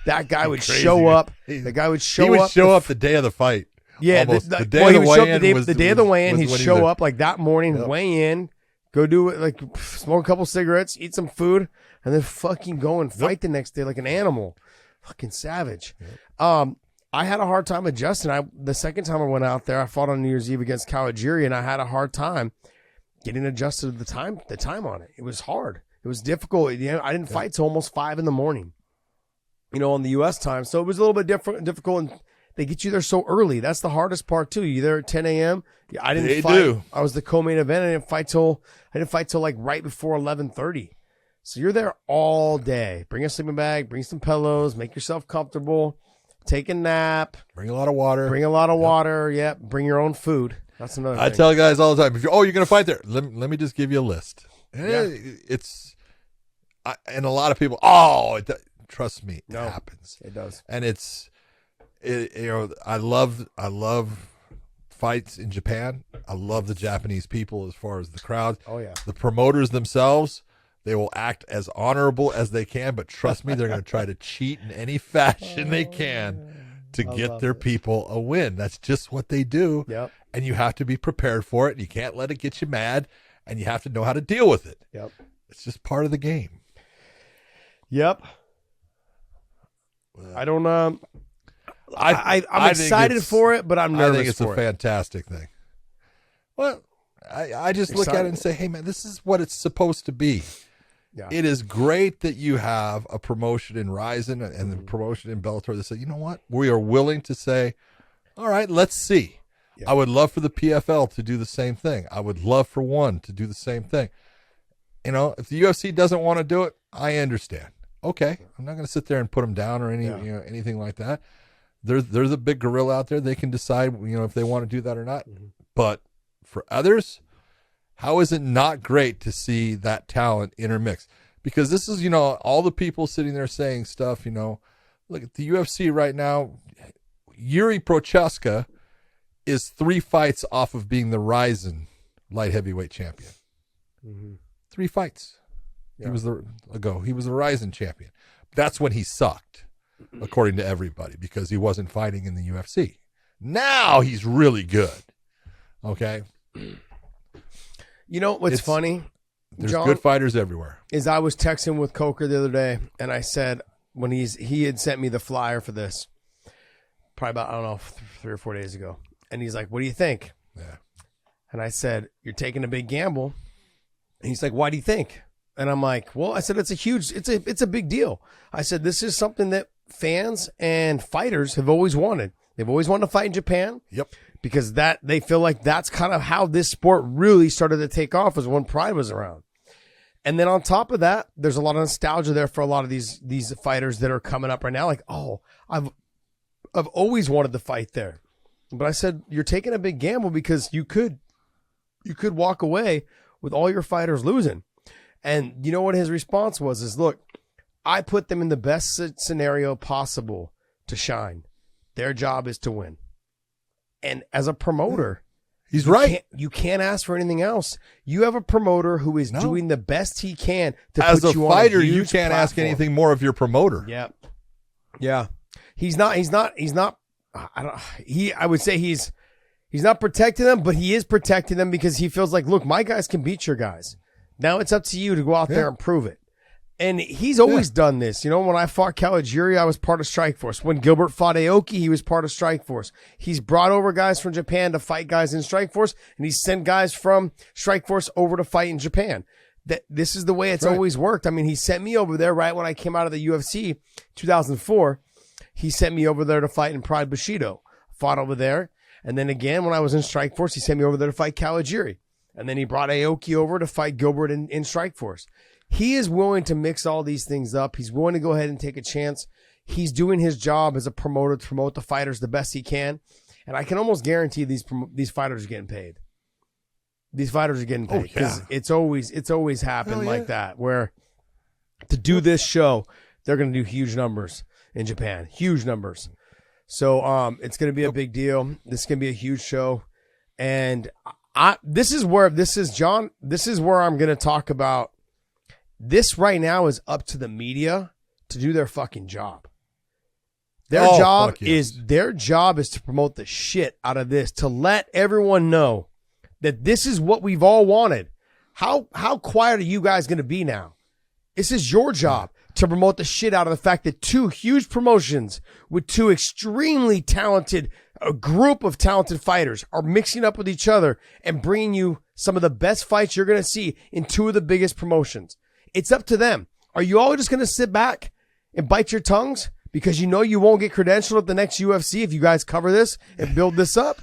That guy would show up. The guy would show up. He would show up the day of the fight. Yeah, the day of the weigh-in. The day of the weigh-in, he'd show up like that morning, weigh in, go do it, like smoke a couple cigarettes, eat some food, and then fucking go and fight the next day like an animal. Fucking savage. I had a hard time adjusting. The second time I went out there, I fought on New Year's Eve against Kawajiri, and I had a hard time getting adjusted to the time on it. It was hard. It was difficult. I didn't fight till almost 5 a.m, on the U.S. time. So it was a little bit difficult, and they get you there so early. That's the hardest part too. You're there at 10 a.m. I didn't fight. I was the co-main event. I didn't fight till like right before 11:30. So you're there all day. Bring a sleeping bag, bring some pillows, make yourself comfortable, take a nap. Bring a lot of water. Bring your own food. That's another thing. I tell guys all the time, you're going to fight there. Let me just give you a list. It's and a lot of people. Trust me, it happens. It does, and I love fights in Japan. I love the Japanese people as far as the crowd. Oh yeah, the promoters themselves. They will act as honorable as they can, but trust me, they're going to try to cheat in any fashion they can to get their people a win. That's just what they do. Yep. And you have to be prepared for it. And you can't let it get you mad, and you have to know how to deal with it. Yep. It's just part of the game. Yep. I don't. I'm excited for it, but I'm nervous. I think it's a fantastic thing. Well, I just look at it and say, hey man, this is what it's supposed to be. Yeah. It is great that you have a promotion in Rizin and the promotion in Bellator that say, you know what? We are willing to say, all right, let's see. Yeah. I would love for the PFL to do the same thing. I would love for one to do the same thing. You know, if the UFC doesn't want to do it, I understand. Okay, I'm not going to sit there and put them down or anything like that. There's a big gorilla out there. They can decide, if they want to do that or not. Mm-hmm. But for others, how is it not great to see that talent intermix? Because this is, all the people sitting there saying stuff, look at the UFC right now. Yuri Prochaska is 3 fights off of being the Rizin light heavyweight champion. Mm-hmm. 3 fights. Yeah. He was the Rizin champion. That's when he sucked, according to everybody, because he wasn't fighting in the UFC. Now he's really good. Okay. What's funny? There's John, good fighters everywhere. Is I was texting with Coker the other day, and I said when he had sent me the flyer for this, probably about 3 or 4 days ago, and he's like, "What do you think?" Yeah. And I said, "You're taking a big gamble." And he's like, "Why do you think?" And I'm like, "Well," I said, it's a big deal. I said, "This is something that fans and fighters have always wanted. They've always wanted to fight in Japan." Yep. Because they feel like that's kind of how this sport really started to take off, was when Pride was around. And then on top of that, there's a lot of nostalgia there for a lot of these fighters that are coming up right now. Like, I've always wanted to fight there. But I said, you're taking a big gamble because you could walk away with all your fighters losing. And you know what his response was is, look, I put them in the best scenario possible to shine. Their job is to win. And as a promoter, he's right. You can't ask for anything else. You have a promoter who is doing the best he can to as put a you fighter. On a you huge can't platform. Ask anything more of your promoter. Yeah, yeah. He's not. I would say he's not protecting them, but he is protecting them because he feels like, look, my guys can beat your guys. Now it's up to you to go out there and prove it. And he's always done this. When I fought Kalajiri, I was part of Strikeforce. When Gilbert fought Aoki, he was part of Strikeforce. He's brought over guys from Japan to fight guys in Strikeforce, and he's sent guys from Strikeforce over to fight in Japan. This is the way it's always worked. I mean, he sent me over there right when I came out of the UFC 2004. He sent me over there to fight in Pride Bushido. Fought over there. And then again, when I was in Strikeforce, he sent me over there to fight Kalajiri. And then he brought Aoki over to fight Gilbert in Strikeforce. He is willing to mix all these things up. He's willing to go ahead and take a chance. He's doing his job as a promoter to promote the fighters the best he can. And I can almost guarantee these fighters are getting paid. These fighters are getting paid because it's always happened like that, where to do this show, they're going to do huge numbers in Japan, huge numbers. So it's going to be a big deal. This is going to be a huge show. And this is where I'm going to talk about. This right now is up to the media to do their fucking job. Their job is to promote the shit out of this, to let everyone know that this is what we've all wanted. How quiet are you guys going to be now? This is your job to promote the shit out of the fact that 2 huge promotions with 2 extremely talented, a group of talented fighters are mixing up with each other and bringing you some of the best fights you're going to see in 2 of the biggest promotions. It's up to them. Are you all just going to sit back and bite your tongues because you know you won't get credentialed at the next UFC if you guys cover this and build this up?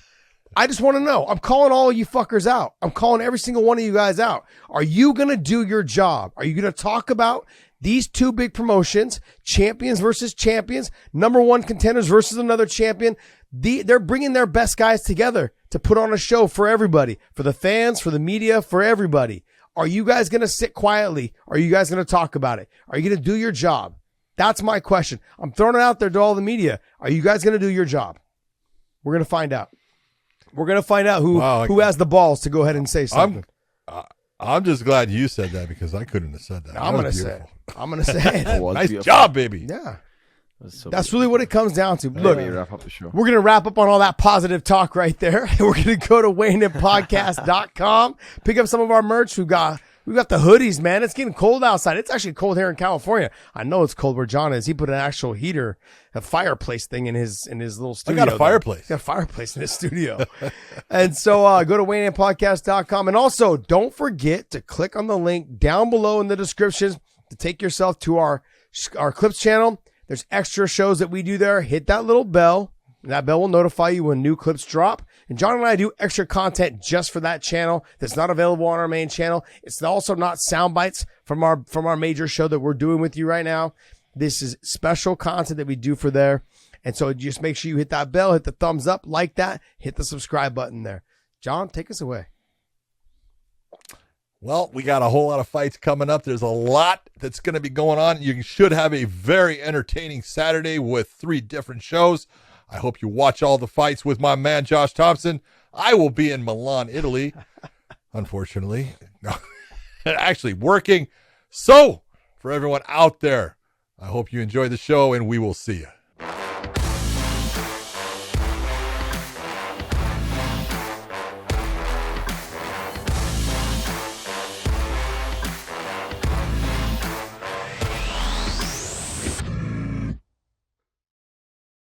I just want to know. I'm calling all of you fuckers out. I'm calling every single one of you guys out. Are you going to do your job? Are you going to talk about these 2 big promotions, champions versus champions, number 1 contenders versus another champion? They're bringing their best guys together to put on a show for everybody, for the fans, for the media, for everybody. Are you guys going to sit quietly? Are you guys going to talk about it? Are you going to do your job? That's my question. I'm throwing it out there to all the media. Are you guys going to do your job? We're going to find out. We're going to find out who has the balls to go ahead and say something. I'm just glad you said that because I couldn't have said that. I'm going to say it. I'm going to say it. Nice job, baby. Yeah. So That's really what it comes down to. Look, wrap up the show. we're going to wrap up on all that positive talk right there. We're going to go to weighinginpodcast.com, pick up some of our merch. We've got the hoodies, man. It's getting cold outside. It's actually cold here in California. I know it's cold where John is. He put an actual heater, a fireplace thing in his little studio. I got a fireplace. He's got a fireplace in his studio. And so go to weighinginpodcast.com. And also, don't forget to click on the link down below in the description to take yourself to our Clips channel. There's extra shows that we do there. Hit that little bell. And that bell will notify you when new clips drop. And John and I do extra content just for that channel that's not available on our main channel. It's also not sound bites from our major show that we're doing with you right now. This is special content that we do for there. And so just make sure you hit that bell, hit the thumbs up, like that, hit the subscribe button there. John, take us away. Well, we got a whole lot of fights coming up. There's a lot that's going to be going on. You should have a very entertaining Saturday with 3 different shows. I hope you watch all the fights with my man, Josh Thompson. I will be in Milan, Italy, unfortunately. No, actually working. So, for everyone out there, I hope you enjoy the show, and we will see you.